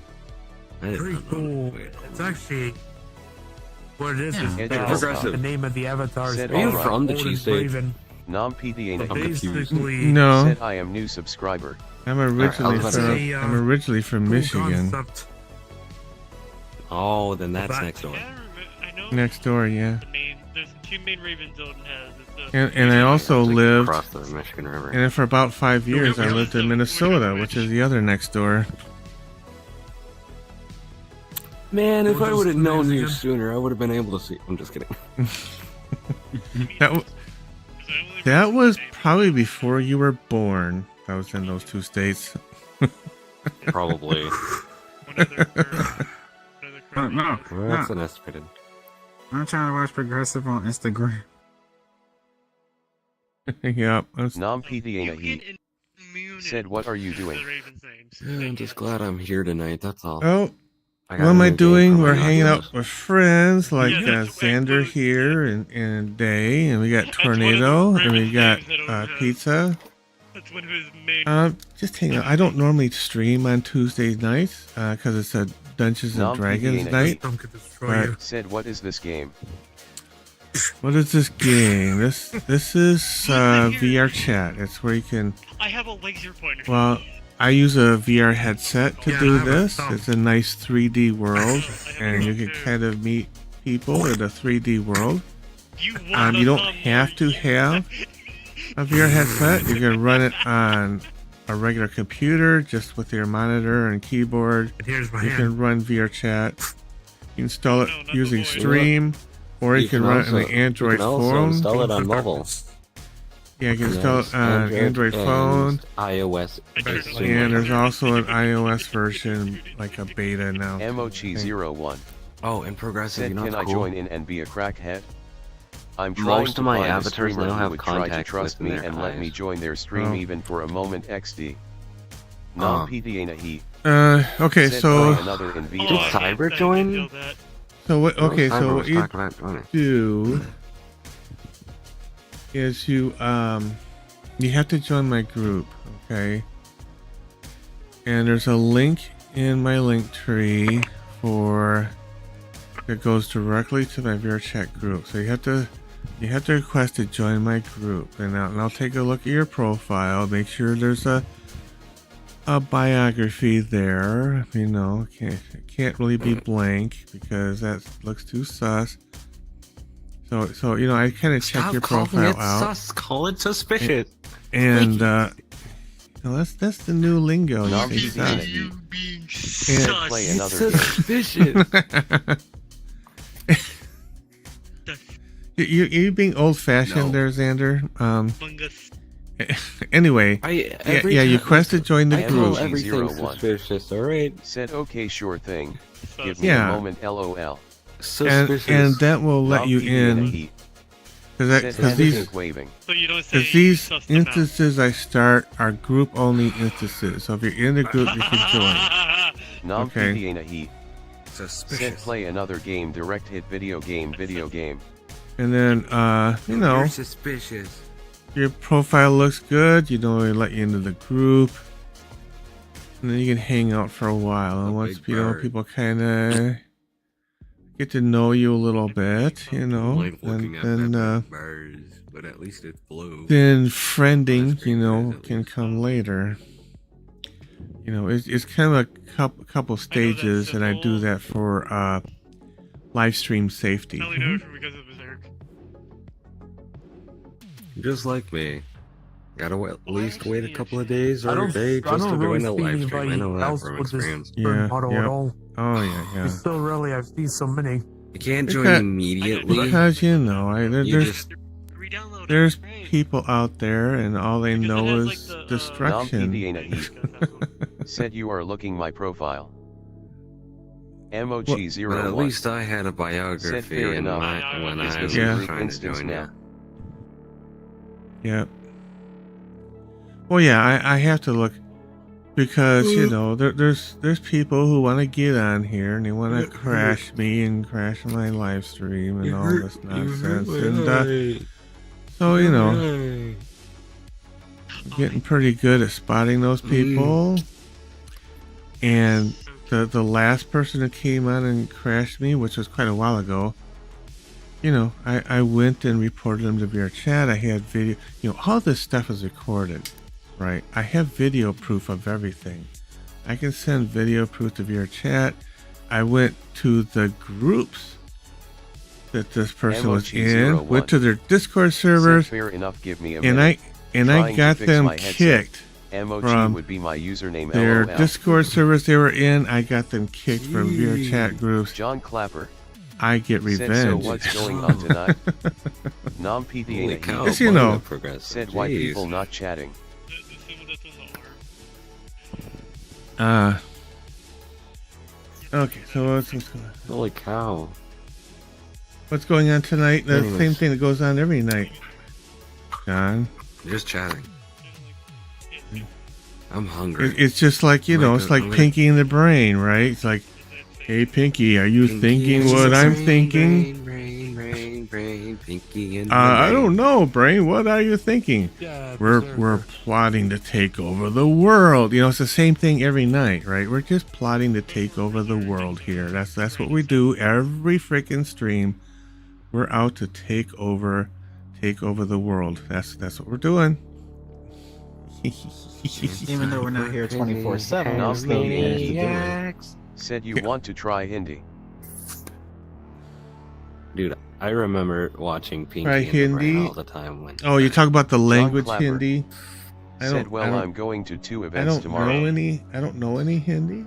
Pretty cool. It's actually what it is. Yeah. Is Enter Progressive. the name of the avatar is Said, Are you alright. from the Old cheese as state? Raven. Nom PD I'm confused. Basically, No, Said I am new subscriber. I'm originally about from. to I'm originally from cool Michigan. concept. Oh, then that's But- next door. I know Next door, yeah. there's two main ravens Odin has. It's And I also lived. Across the Michigan River. And for about 5 years, I lived in Minnesota, which is the other next door. Man, if I would have known you Michigan. sooner, I would have been able to see. I'm just kidding. That was probably before you were born. I was in those two states. Probably. No, Well, that's an estimated. I'm trying to watch Progressive on Instagram. Yep. Nom PD he. Said what are you doing? I'm just glad I'm here tonight, that's all. Oh, I what got am I a new game doing? for We're my hanging out Oculus. with friends like Xander here and Day, and we got Tornado, and we got Pizza. That's one of his main. Just hanging out. I don't normally stream on Tuesday nights because it's a Dungeons and Nom Dragons PD night. Don't get destroyed. But Said what is this game? what is this game? This is VR chat. It's where you can. I have a laser pointer. Well, I use a VR headset to Yeah, do I have a this. thumb. It's a nice 3D world, and you can kind of meet people in a 3D world. You don't have to have a VR headset. You can run it on a regular computer, just with your monitor and keyboard. And here's my You hand. can run VR chat. You install it using Stream, or you can run it on the Android You can also phone. install it on mobile. Yeah, you can install it on Android phone. iOS. And there's also an iOS version, like a beta now. Mochi01. Oh, and Progressive, Said you know can I what's cool? join in and be a crackhead? I'm trying Most to of my find a avatars streamer now who have would try to contacts trust in me their and let me eyes. join their stream Oh. even for a moment XD. Nom PD ain't a he. Okay, Said so play another in Did VR. Cyber join? so what? Okay, Cyber so what was you talking about joining. do is you have to join my group, okay? And there's a link in my link tree for that goes directly to my VRChat group. So you have to request to join my group, and I'll take a look at your profile, make sure there's a biography there. You know, it can't really be blank because that looks too sus. So you know, I kind of check your profile out. Call it suspicious. And well, that's the new lingo. Nom You say PD sus. ain't a he. And- Play another game. Suspicious. you being old-fashioned there, Xander. Anyway, yeah, you request to join the I group. call Everything's 01. suspicious, alright? Said okay, sure thing. Give me Yeah. a moment, LOL. Suspicious. And that will let Nom you PD ain't a in he. because Said these anything waving. So you don't say these suss them out. instances I start are group-only instances. So if you're in the group, you can join. Nom Okay. PD ain't a he. Said play another game, direct hit video game. And then you know, You're suspicious. your profile looks good. You know, they let you into the group, and then you can hang out for a while. And once big you know bird. people kind of get to know you a little bit, you know, Like looking at then that birds, but at least it's blue. then friending, you know, can come later. You know, it's kind of a couple stages, and I do that for live stream safety. I only know it because of Berserk. Just like me. Gotta at least wait a couple of days or I a don't, day I just to don't really join a see live stream. I anybody know that else from with this experience. burn auto at all. Oh yeah. It's so rarely I've seen so many. You can't join Because- immediately. Because you know, You just there's people out there, and all they know is Nom destruction. PD ain't a he. Said you are looking my profile. But at Mochi01. least I had a Said biography fair in enough. my, when I was Yeah. trying to join now. you. Yeah. Well, yeah, I have to look because there's people who want to get on here and they want to crash me and crash my live stream and all this nonsense, and so getting pretty good at spotting those people. And the last person who came on and crashed me, which was quite a while ago, I went and reported them to VR chat. I had video, all this stuff is recorded, right? I have video proof of everything. I can send video proof to VR chat. I went to the groups that this person was in, went to their Discord servers, Fair enough, give me a and I got them kicked MOG from would be my username. their LOL. Discord servers they were in. I got them kicked from VR chat groups. John Clapper. I get revenge. So what's going on tonight? Nom PDA. Just you know. Said why people not chatting. Okay, so what's going on? Holy cow. What's going on tonight? The Anyways. same thing that goes on every night. John? Just chatting. I'm hungry. It's just like, it's like Pinky in the Brain, right? It's like, hey, Pinky, are you thinking what I'm thinking? Brain, Pinky in the I don't know, Brain. What are you thinking? We're plotting to take over the world. It's the same thing every night, right? We're just plotting to take over the world here. That's what we do every freaking stream. We're out to take over the world. That's what we're doing. Even though we're not here 24/7, Nom we're still PDA said you want to try Hindi. Dude, I remember watching Pinky Try in the Brain Hindi? all the time. When Oh, you talk about the language Clapper Hindi? Said, I'm going to 2 I events don't tomorrow. I don't know any Hindi.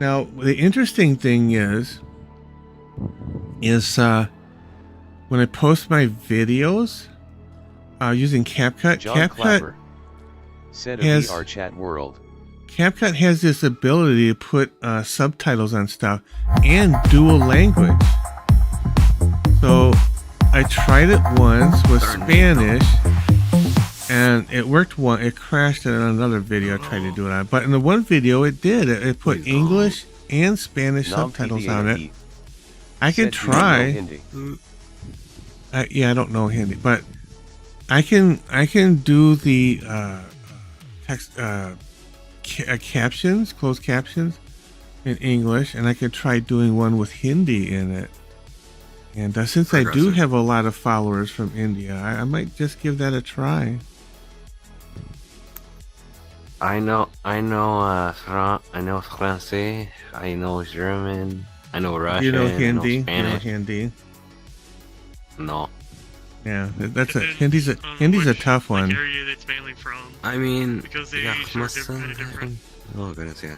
Now, the interesting thing is when I post my videos using CapCut, John CapCut Clapper said a has VR chat world. CapCut has this ability to put subtitles on stuff and dual language. So I tried it once with Spanish, and it worked one. It crashed in another video I tried to do it on, but in the one video it did. It put English and Spanish subtitles on it. I can try. Yeah, I don't know Hindi, but I can do the text captions, closed captions in English, and I could try doing one with Hindi in it. And since I do have a lot of followers from India, I might just give that a try. I know Francais, I know German, I know Russian, You know Hindi? I know Spanish. Hindi? No. Yeah, that's Hindi's a tough one. Area that's mainly from. I mean, because they yeah, share kind of different. Oh goodness, yeah.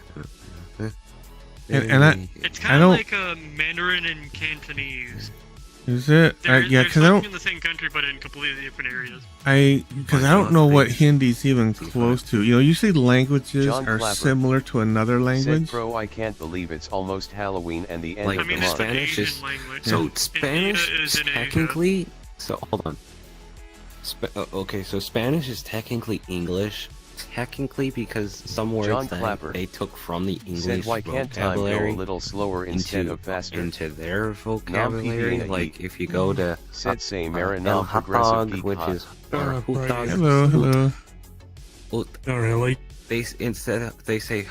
And It's I kind of don't. like Mandarin and Cantonese. Is it? They're, Yeah, they're because I spoken don't. in the same country, but in completely different areas. Because I don't know what Hindi's even close to. Usually languages John are Clapper similar to another Said, language. bro, I can't believe it's almost Halloween and the end Like of the month. Spanish is language. so Yeah. Spanish India is is in Asia. technically hold on. Okay, so Spanish is technically English, technically because some words John that Clapper they took from the English said, why can't time go a vocabulary little slower instead of faster? into their vocabulary. PDA. Like if you go to Said say El Marinol Hot Progressive Dog, Geek which Hot. is or Hoot Dog. Hello. Oh, really? They say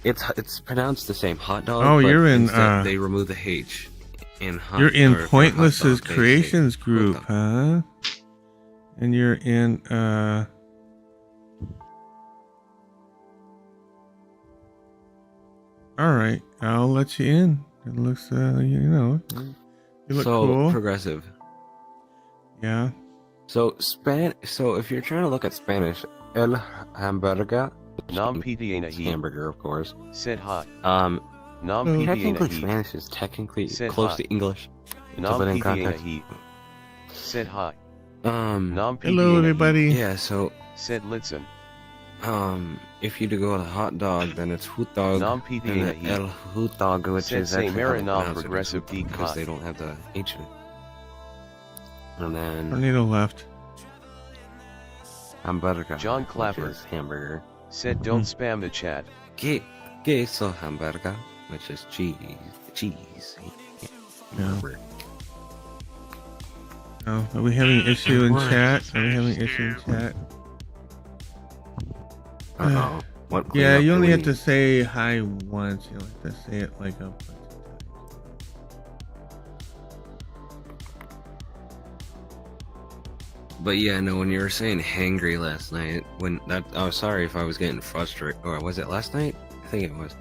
it's pronounced the same hot dog. Oh, but you're in, instead they remove the H in hot. You're in or for hot Pointless's dog, they say Creations Hoot group, Dog. huh? And you're in All right, I'll let you in. It looks you look So cool. progressive. Yeah. So So if you're trying to look at Spanish, el hamburger. Nom PDA Hamburger, of course. Said hot. Nom PDA technically heat. Spanish is technically Said close hot. to English. Nom put in PDA context. heat. Said hot. Um. Nom PDA Hello, everybody. Yeah. So Said Litzen. if you go to hot dog, then it's hoot dog. Nom and PDA then heat. el hoot dog, which Said is say actually how they Marinol pronounce it, Progressive is Geek because Hot. they don't have the H in it. And then Tornado left. hamburger. John which Clapper is hamburger. Said don't spam the chat. Queso hamburger, which is cheese. Yeah. Oh, are we having an issue in chat? Are we having an issue in chat? Uh-oh. What Yeah, cleanup you do only we have to need? say hi once. You don't have to say it like a bunch of times. But yeah, no, when you were saying hangry last night, I was sorry if I was getting frustrated, or was it last night? I think it was.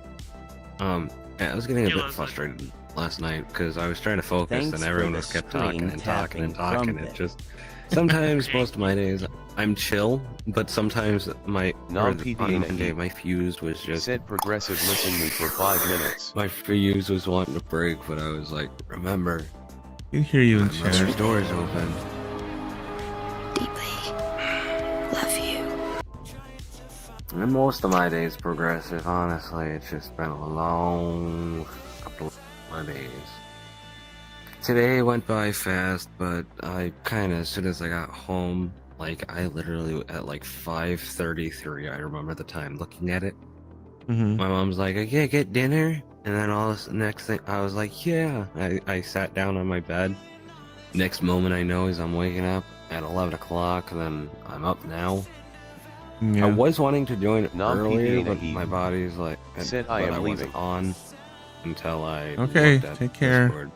Yeah, I was getting a bit frustrated last night because I was trying to focus Thanks and everyone for was the kept talking and talking and screen talking. tapping It just sometimes most of my days I'm chill, but sometimes my Non-PDA my fuse was just Said progressive listen me for 5 minutes. my fuse was wanting to break, but I was like, remember, I can hear you in my mother's chat. door is open. Love you. And most of my days progressive, honestly. It's just been a long couple of days. Today went by fast, but I kind of, as soon as I got home, like, I literally, at like 5:33, I remember the time, looking at it. Mm-hmm. My mom's like, okay, get dinner? And then all this next thing, I was like, yeah. I sat down on my bed. Next moment I know is I'm waking up at 11 o'clock, and then I'm up now. Yeah. I was wanting to join earlier, Non-PDA but Nahid. my body's like, Said but I am wasn't leaving. on until I Okay, looked at take care. Discord.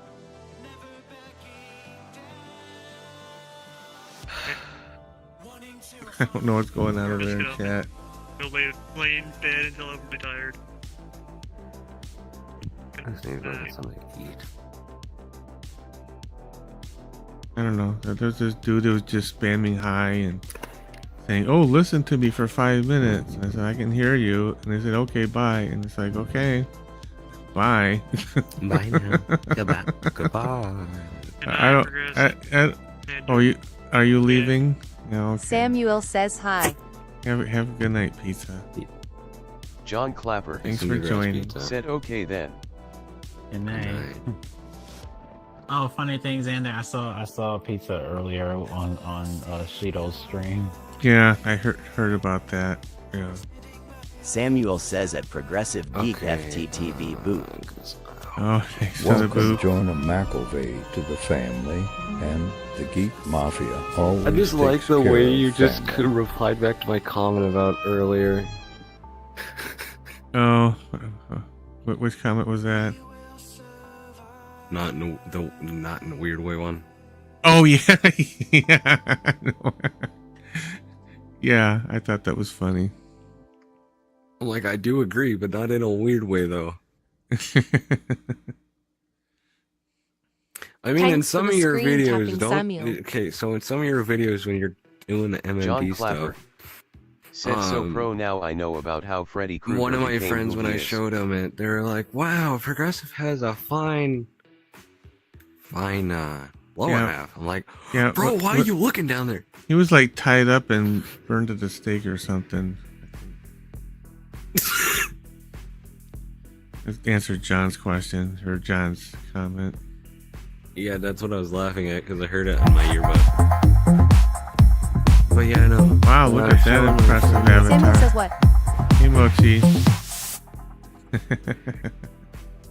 I don't know what's going on over there in chat. Go lay in bed until I'm retired. I just need to go get something to eat. I don't know. There's this dude that was just spamming hi and saying, "Oh, listen to me for 5 minutes." And I said, "I can hear you." And they said, "Okay, bye." And it's like, "Okay, bye." Bye now. Goodbye. Goodbye. I don't. Oh, are you leaving? No. Okay. Samuel says hi. Have a good night, pizza. John Clapper. Thanks for joining. Said okay then. Good night. Oh, funny thing, Xander, I saw pizza earlier on Shido's stream. Yeah, I heard about that. Yeah. Samuel says at Progressive Geek FTTV boot. Oh, thanks for the Welcome, boot. Jonah McElvey, to the family and the Geek Mafia. Always I just like takes the care way of you just family. could reply back to my comment about earlier. Oh, which comment was that? Not in a weird way one. Oh yeah, yeah. Yeah, I thought that was funny. Like, I do agree, but not in a weird way though. I mean, in Thanks some for of the your screen videos, tapping, don't. Samuel. Okay, so in some of your videos when you're doing the John MMD Clapper. stuff, Said so pro now I know about how Freddy Krueger one of my became friends, who when he I is. showed him it, they were like, "Wow, Progressive has a fine lower Yeah. half." I'm like, Yeah, "Bro, why are you looking down there?" He was like tied up and burned at the stake or something. It answered John's question or John's comment. Yeah, that's what I was laughing at because I heard it on my earbud. But yeah, no. Wow, look at that impressive Samuel avatar. says what? Hey, Mochi.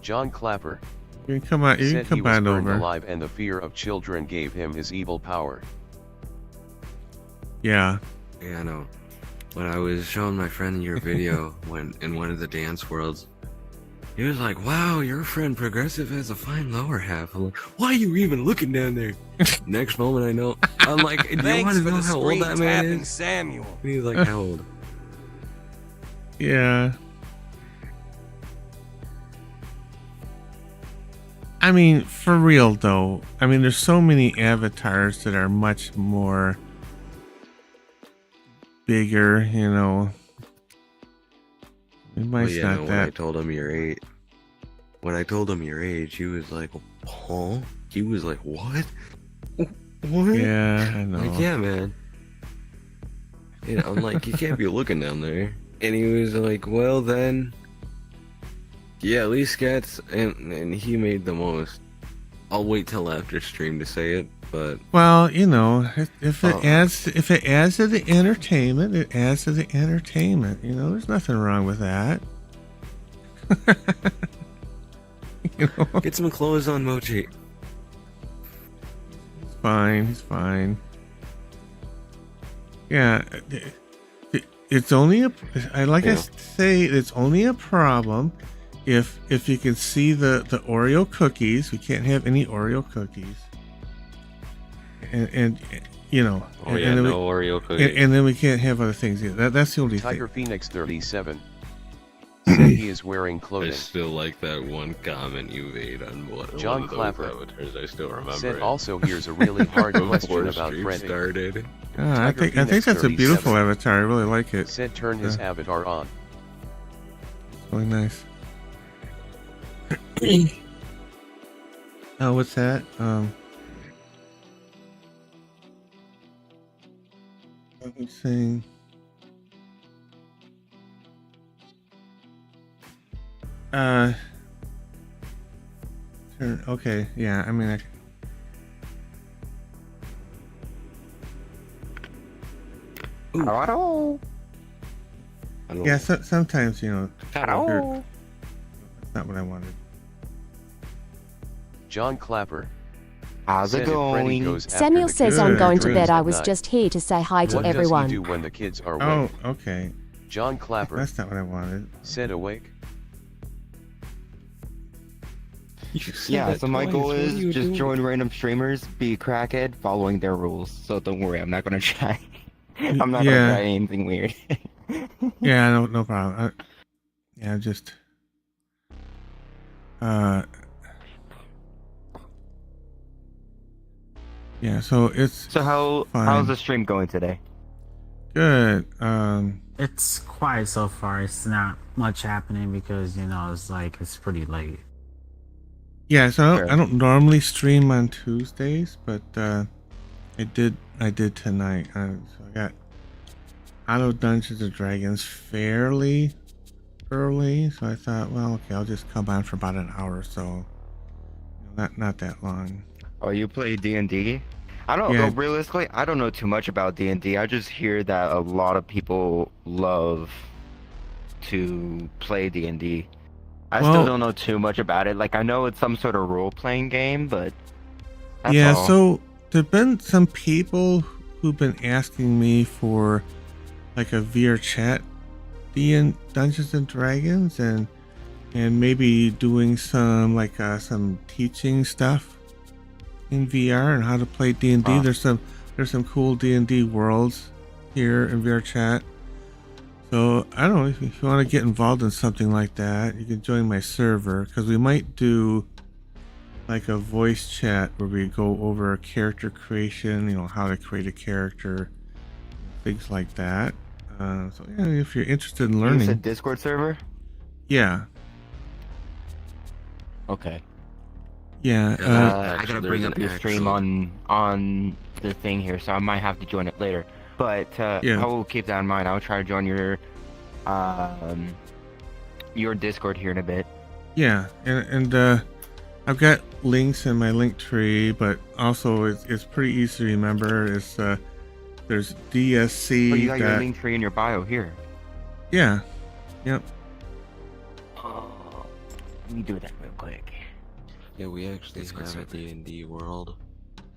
John Clapper. You can come on. You can Said he come was on burned over. alive and the fear of children gave him his evil power. Yeah. Yeah, I know. When I was showing my friend your video when in one of the dance worlds, he was like, "Wow, your friend Progressive has a fine lower half." I'm like, "Why are you even looking down there?" Next moment I know, I'm like, "Do you want Thanks to for know the how old screen that man tapping, is?" Samuel. And he's like, "How old?" Yeah. I mean, for real though. I mean, there's so many avatars that are much more bigger, you know. It might But yeah, not no, when I that. told him your age, he was like, "Huh?" He was like, "What? What?" Yeah, I know. Like, yeah, man. You know, I'm like, "You can't be looking down there." And he was like, "Well, then, yeah, at least gets," and he made the most. I'll wait till after stream to say it, But well, you know, if it adds to the entertainment, it adds to the entertainment. You know, there's nothing wrong with that. You know? Get some clothes on, Mochi. He's fine. He's fine. Yeah, it's only I say it's only a problem if you can see the Oreo cookies. We can't have any Oreo cookies. And you know, no Oreo cookies. And then we can't have other things either. That's the only Tiger thing. Phoenix 37 said he is wearing I clothing. still like that one comment you made on John one of those Clapper avatars. I still remember said it. also here's a really hard question Before about stream printing. started. I think that's a beautiful avatar. I really like it. Said turn his avatar on. It's really nice. Oh, what's that? I'm saying. Okay, yeah, I mean, Hello. yeah, sometimes, you know, Hello. that's not what I wanted. John Clapper. How's it said if Freddy going? goes after Samuel the says kids I'm at going to dreams bed. I at was night, just here to say hi to what everyone. does he do when the kids are Oh, awake? okay. John Clapper That's not what I wanted. said awake. Yeah, so my goal is just join random streamers, be a crackhead, following their rules. So don't worry, I'm not gonna try. I'm not gonna try anything weird. Yeah, no problem. Yeah, just yeah. So it's So how's the stream going today? good. It's quiet so far. It's not much happening because it's pretty late. Yeah, so Sure. I don't normally stream on Tuesdays, but I did tonight. So I got out of Dungeons and Dragons fairly early, so I thought, well, okay, I'll just come on for about an hour or so. Not that long. Oh, you play D&D? I don't know. Realistically, I don't know too much about D&D. I just hear that a lot of people love to play D&D. I still don't know too much about it. Like, I know it's some sort of role-playing game, but that's yeah, all. so there've been some people who've been asking me for like a VR chat in Dungeons and Dragons and maybe doing some some teaching stuff in VR and how to play D&D. There's some cool D&D worlds here in VR chat. So I don't know if you want to get involved in something like that, you can join my server because we might do like a voice chat where we go over character creation, how to create a character, things like that. So yeah, if you're interested in learning. You said Discord server? Yeah. Okay. Yeah. I gotta bring up your stream on the thing here, so I might have to join it later. But I will keep that in mind. I'll try to join your Discord here in a bit. Yeah, and I've got links in my link tree, but also it's pretty easy to remember. It's there's DSC. Oh, you got your link tree in your bio here. Yeah. Yep. Oh, let me do that real quick. Yeah, we actually have a D&D world.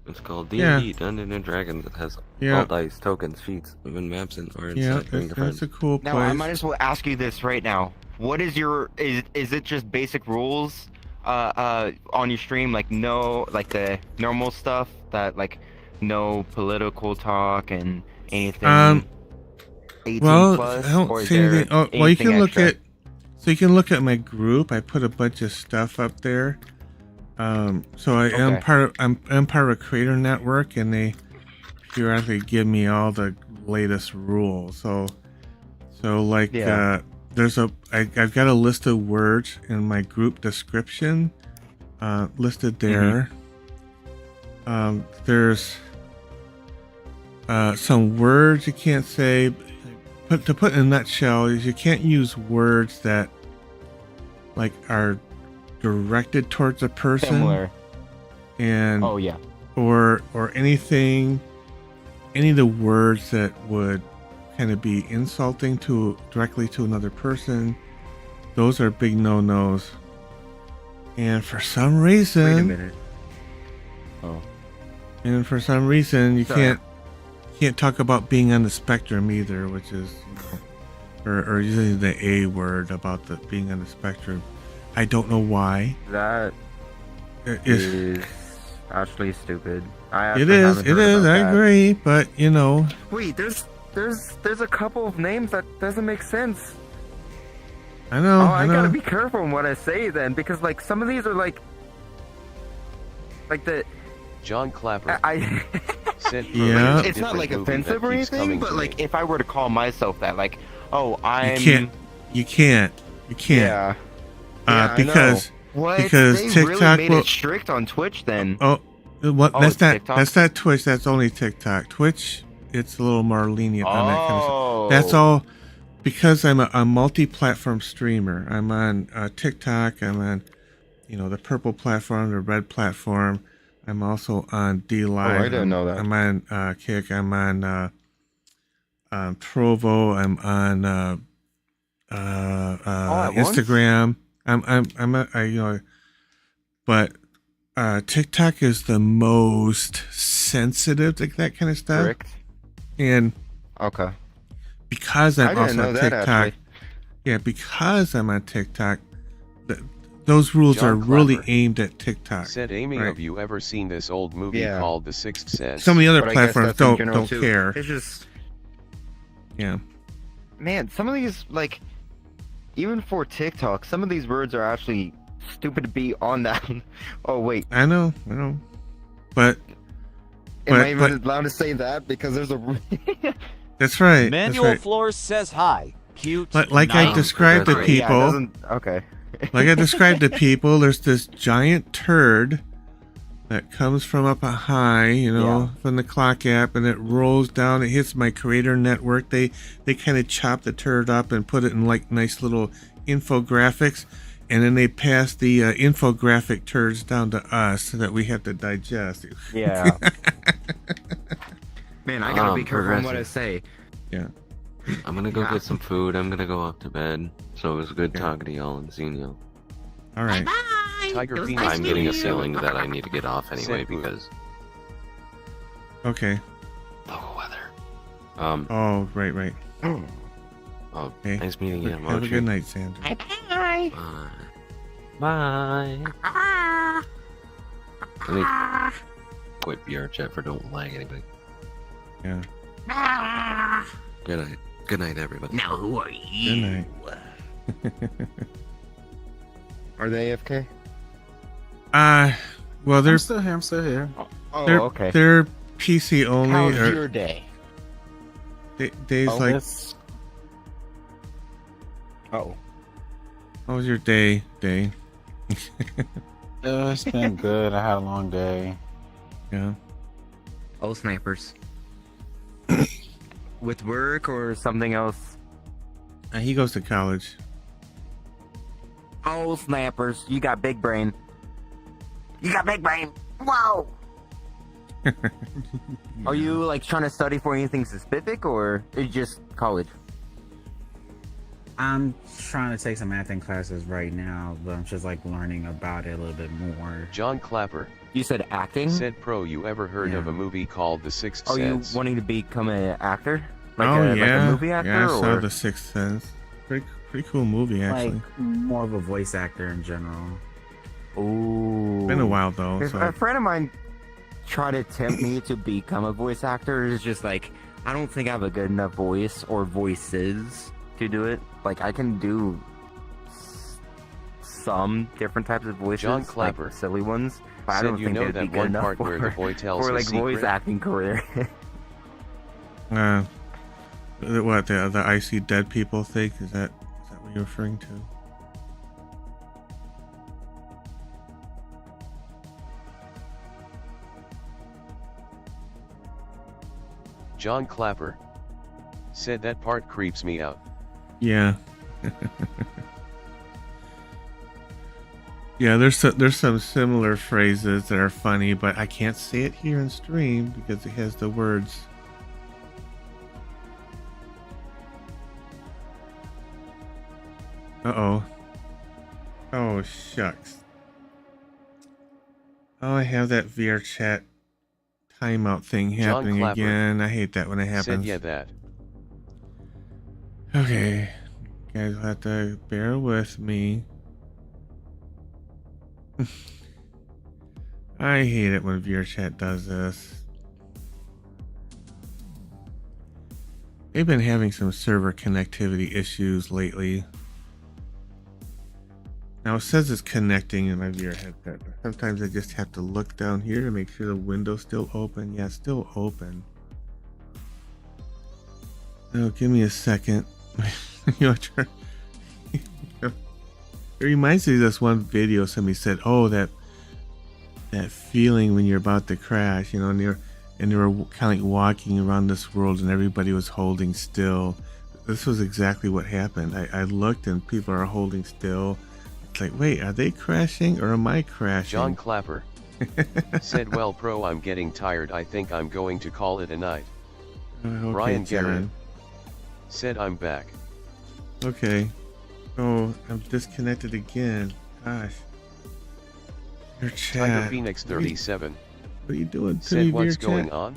It's called Yeah. D&D Dungeons and Dragons. It has Yeah. all dice, tokens, feats, even maps, and orange. Yeah, that's a cool place. Now I might as well ask you this right now. What is your is it just basic rules on your stream, like the normal stuff that like no political talk and anything 18 plus, I don't or is see there anything. Oh, well, you can look extra? you can look at my group. I put a bunch of stuff up there. So I'm part of a creator network, and they periodically give me all the latest rules. So I've got a list of words in my group description listed there. There's some words you can't say. To put in a nutshell, is you can't use words that are directed towards a person. Similar. And or anything, any of the words that would kind of be insulting directly to another person, those are big no-nos. And for some reason, Wait a minute. Oh. And for some reason, you Sorry. can't talk about being on the spectrum either, which is, or using the A word about the being on the spectrum. I don't know why. That is actually stupid. It is. I agree, but you know. Wait, there's a couple of names that doesn't make sense. I know. I know. gotta be careful in what I say then, because like some of these are like the. John Clapper. Yeah. It's not like offensive or anything, but like if I were to call myself that, like, oh, I'm. You can't. Yeah. Because what? because they TikTok really made it strict on Twitch then. Oh, what? Oh, that's it's not. TikTok? That's not Twitch. That's only TikTok. Twitch, it's a little more lenient on that kind of Oh. stuff. That's all. Because I'm a multi-platform streamer. I'm on TikTok. I'm on, the purple platform, the red platform. I'm also on D Live. I didn't know that. I'm on Kick. I'm on Trovo. I'm on Instagram. But TikTok is the most sensitive to that kind of stuff. Correct. And okay. Because I'm also on TikTok, because I'm on TikTok, those rules John are really Clapper aimed at TikTok. Said Amy, right? have you ever seen this old movie called The Sixth Sense? Some of the other But I guess platforms that's in general, don't too. care. It's just, Yeah. man, some of these, like, even for TikTok, some of these words are actually stupid to be on that. Oh wait, I know, but am I even allowed to say that? Because there's a. That's right. Manuel that's right. Flores says hi. Cute. Like I described to Yeah, it people. doesn't- okay. Like I described to people, there's this giant turd that comes from up high, from the clock app, and it rolls down. It hits my creator network. They kind of chop the turd up and put it in like nice little infographics, and then they pass the infographic turds down to us so that we have to digest. Yeah. Man, I gotta be careful on what I say. Yeah. I'm gonna go get some food. I'm gonna go up to bed. So it was good talking to y'all and seeing y'all. All right. Tiger Phoenix. I'm getting a feeling that I need to get off anyway because Okay. local weather. Oh, right. Oh, Okay. nice meeting you. Have a good night, Sandra. Bye. Bye. Let me quit VR chat for don't lag anybody. Yeah. Good night. Good night, everybody. Now who are you? Good night. Are they AFK? Well, they're I'm still here. Oh, they're, okay. They're PC only. How's or your day? days Oh, like. Oh. How was your day? It's been good. I had a long day. Yeah. Oh, snipers. With work or something else? He goes to college. Oh, snappers. You got big brain. You got big brain. Whoa. Are you like trying to study for anything specific or is just college? I'm trying to take some acting classes right now, but I'm just like learning about it a little bit more. John Clapper. You said acting? Said Pro, you ever heard of a movie called The Sixth Are Sense? you wanting to become an actor? Like a yeah. movie actor? Yeah, I saw or? The Sixth Sense. Pretty cool movie, actually. Like more of a voice actor in general. Ooh. Been a while though. If So. a friend of mine tried to tempt me to become a voice actor. It's just like, I don't think I have a good enough voice or voices to do it. Like, I can do some different types of voices, John Clapper. like silly ones, but I Said don't you think know they'd be that good one enough part where the boy tells for his like voice secret? acting career. What the I see dead people thing? Is that what you're referring to? John Clapper. Said that part creeps me out. Yeah. Yeah, there's some similar phrases that are funny, but I can't say it here in stream because it has the words. Uh-oh. Oh, shucks. Oh, I have that VR chat timeout thing happening again. I hate that when it happens. Said yeah that. Okay. You guys will have to bear with me. I hate it when VRChat does this. They've been having some server connectivity issues lately. Now it says it's connecting in my VR headset. Sometimes I just have to look down here to make sure the window's still open. Yeah, it's still open. Oh, give me a second. You know, it reminds me of this one video somebody said, oh, that feeling when you're about to crash, you know, and they were kind of like walking around this world and everybody was holding still. This was exactly what happened. I looked and people are holding still. It's like, wait, are they crashing or am I crashing? John Clapper said, well, pro, I'm getting tired. I think I'm going to call it a night. Okay, Brian John. Garrett said, I'm back. Okay. Oh, I'm disconnected again. Gosh. Your chat. Tiger Phoenix 37. What are you doing? Said, what's going on?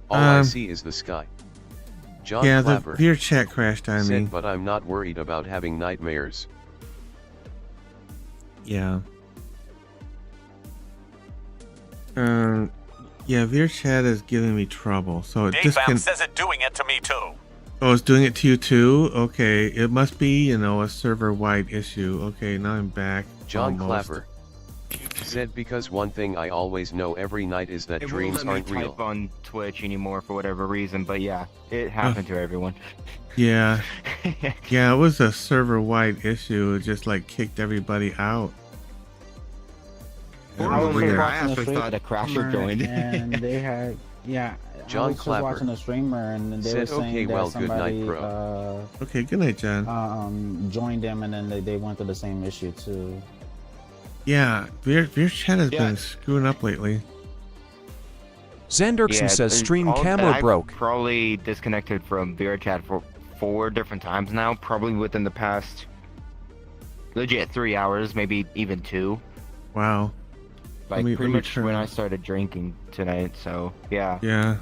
All I see is the sky. John Clapper. Yeah, your chat crashed on said, me. but I'm not worried about having nightmares. Yeah. Yeah, VRChat is giving me trouble. So it Dayfam says it doing it to me too. Oh, it's doing it to you too? Okay, it must be, you know, a server-wide issue. Okay, now I'm back. John almost. Clapper said, because one thing I always know every night is that dreams aren't real. Type on Twitch anymore for whatever reason, but yeah, it happened to everyone. Yeah. Yeah, it was a server-wide issue. It just like kicked everybody out. I actually thought a crasher joined. And they had, yeah. John I was Clapper just watching a streamer and they said, were saying okay, that well, somebody, good night, bro. Okay, good night, John. Joined them and then they went through the same issue too. Yeah, VRChat has been screwing up lately. Xanderkson says stream camera I broke. Probably disconnected from VRChat for 4 different times now, probably within the past legit 3 hours, maybe even 2. Wow. Like pretty much when I started drinking tonight, so yeah. Yeah.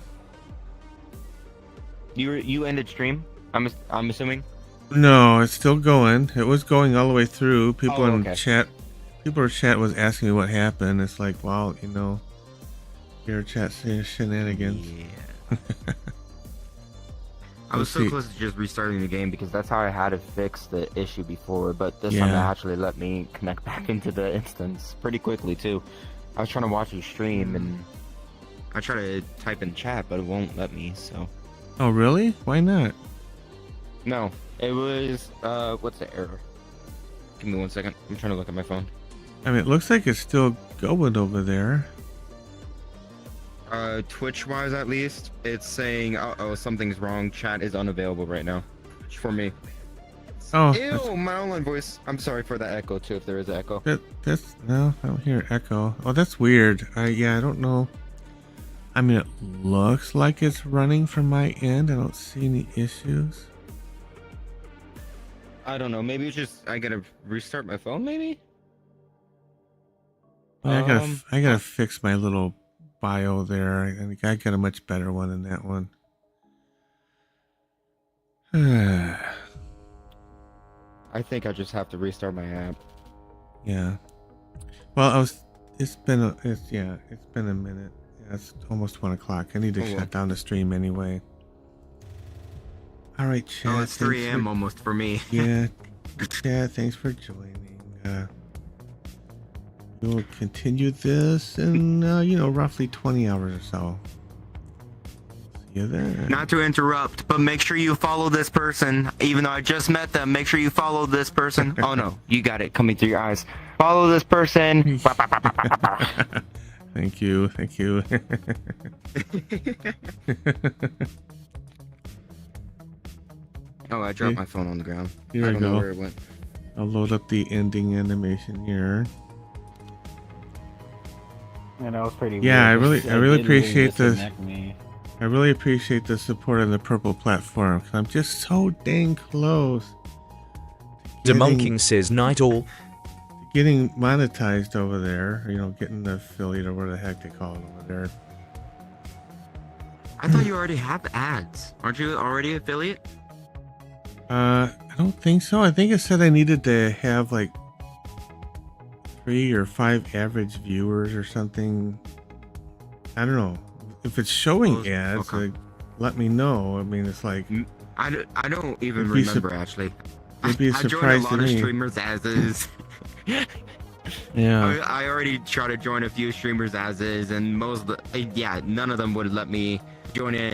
You ended stream? I'm assuming. No, it's still going. It was going all the way through. People in okay. chat was asking me what happened. It's like, well, you know, your chat shenanigans. Yeah. I was so close to just restarting the game because that's how I had to fix the issue before, but this time it actually let me connect back into the instance pretty quickly too. I was trying to watch you stream and I tried to type in chat, but it won't let me, so. Oh, really? Why not? No, it was, what's the error? Give me 1 second. I'm trying to look at my phone. I mean, it looks like it's still going over there. Twitch-wise at least, it's saying, uh-oh, something's wrong. Chat is unavailable right now. For me. Oh. Ew, my online voice. I'm sorry for that echo too, if there is an echo. No, I don't hear echo. Oh, that's weird. Yeah, I don't know. I mean, it looks like it's running from my end. I don't see any issues. I don't know. Maybe it's just I gotta restart my phone. Maybe. Yeah, I gotta fix my little bio there. I think I got a much better one than that one. I think I just have to restart my app. Yeah. Well, it's been a minute. Yeah, it's almost 1 o'clock. I need to shut down the stream anyway. All right, chat. Oh, it's 3 a.m. almost for me. Yeah. Chat, thanks for joining. We'll continue this in, roughly 20 hours or so. See you there. Not to interrupt, but make sure you follow this person. Even though I just met them, make sure you follow this person. Oh no, you got it coming through your eyes. Follow this person. Thank you. Thank you. Oh, I dropped my phone on the ground. Here I don't we know go. where it went. I'll load up the ending animation here. Yeah, that was pretty Yeah, weird. I really appreciate this. disconnect me. I really appreciate the support on the purple platform because I'm just so dang close. Demonking says night all. Getting monetized over there, you know, getting the affiliate or whatever the heck they call it over there. I thought you already have ads. Aren't you already affiliate? I don't think so. I think it said I needed to have like 3 or 5 average viewers or something. I don't know. If it's showing ads, like, let me know. I mean, it's like I don't even remember actually. It'd be a I joined a surprise lot to of me. streamers as is. Yeah. I already tried to join a few streamers as is, and none of them would let me join in.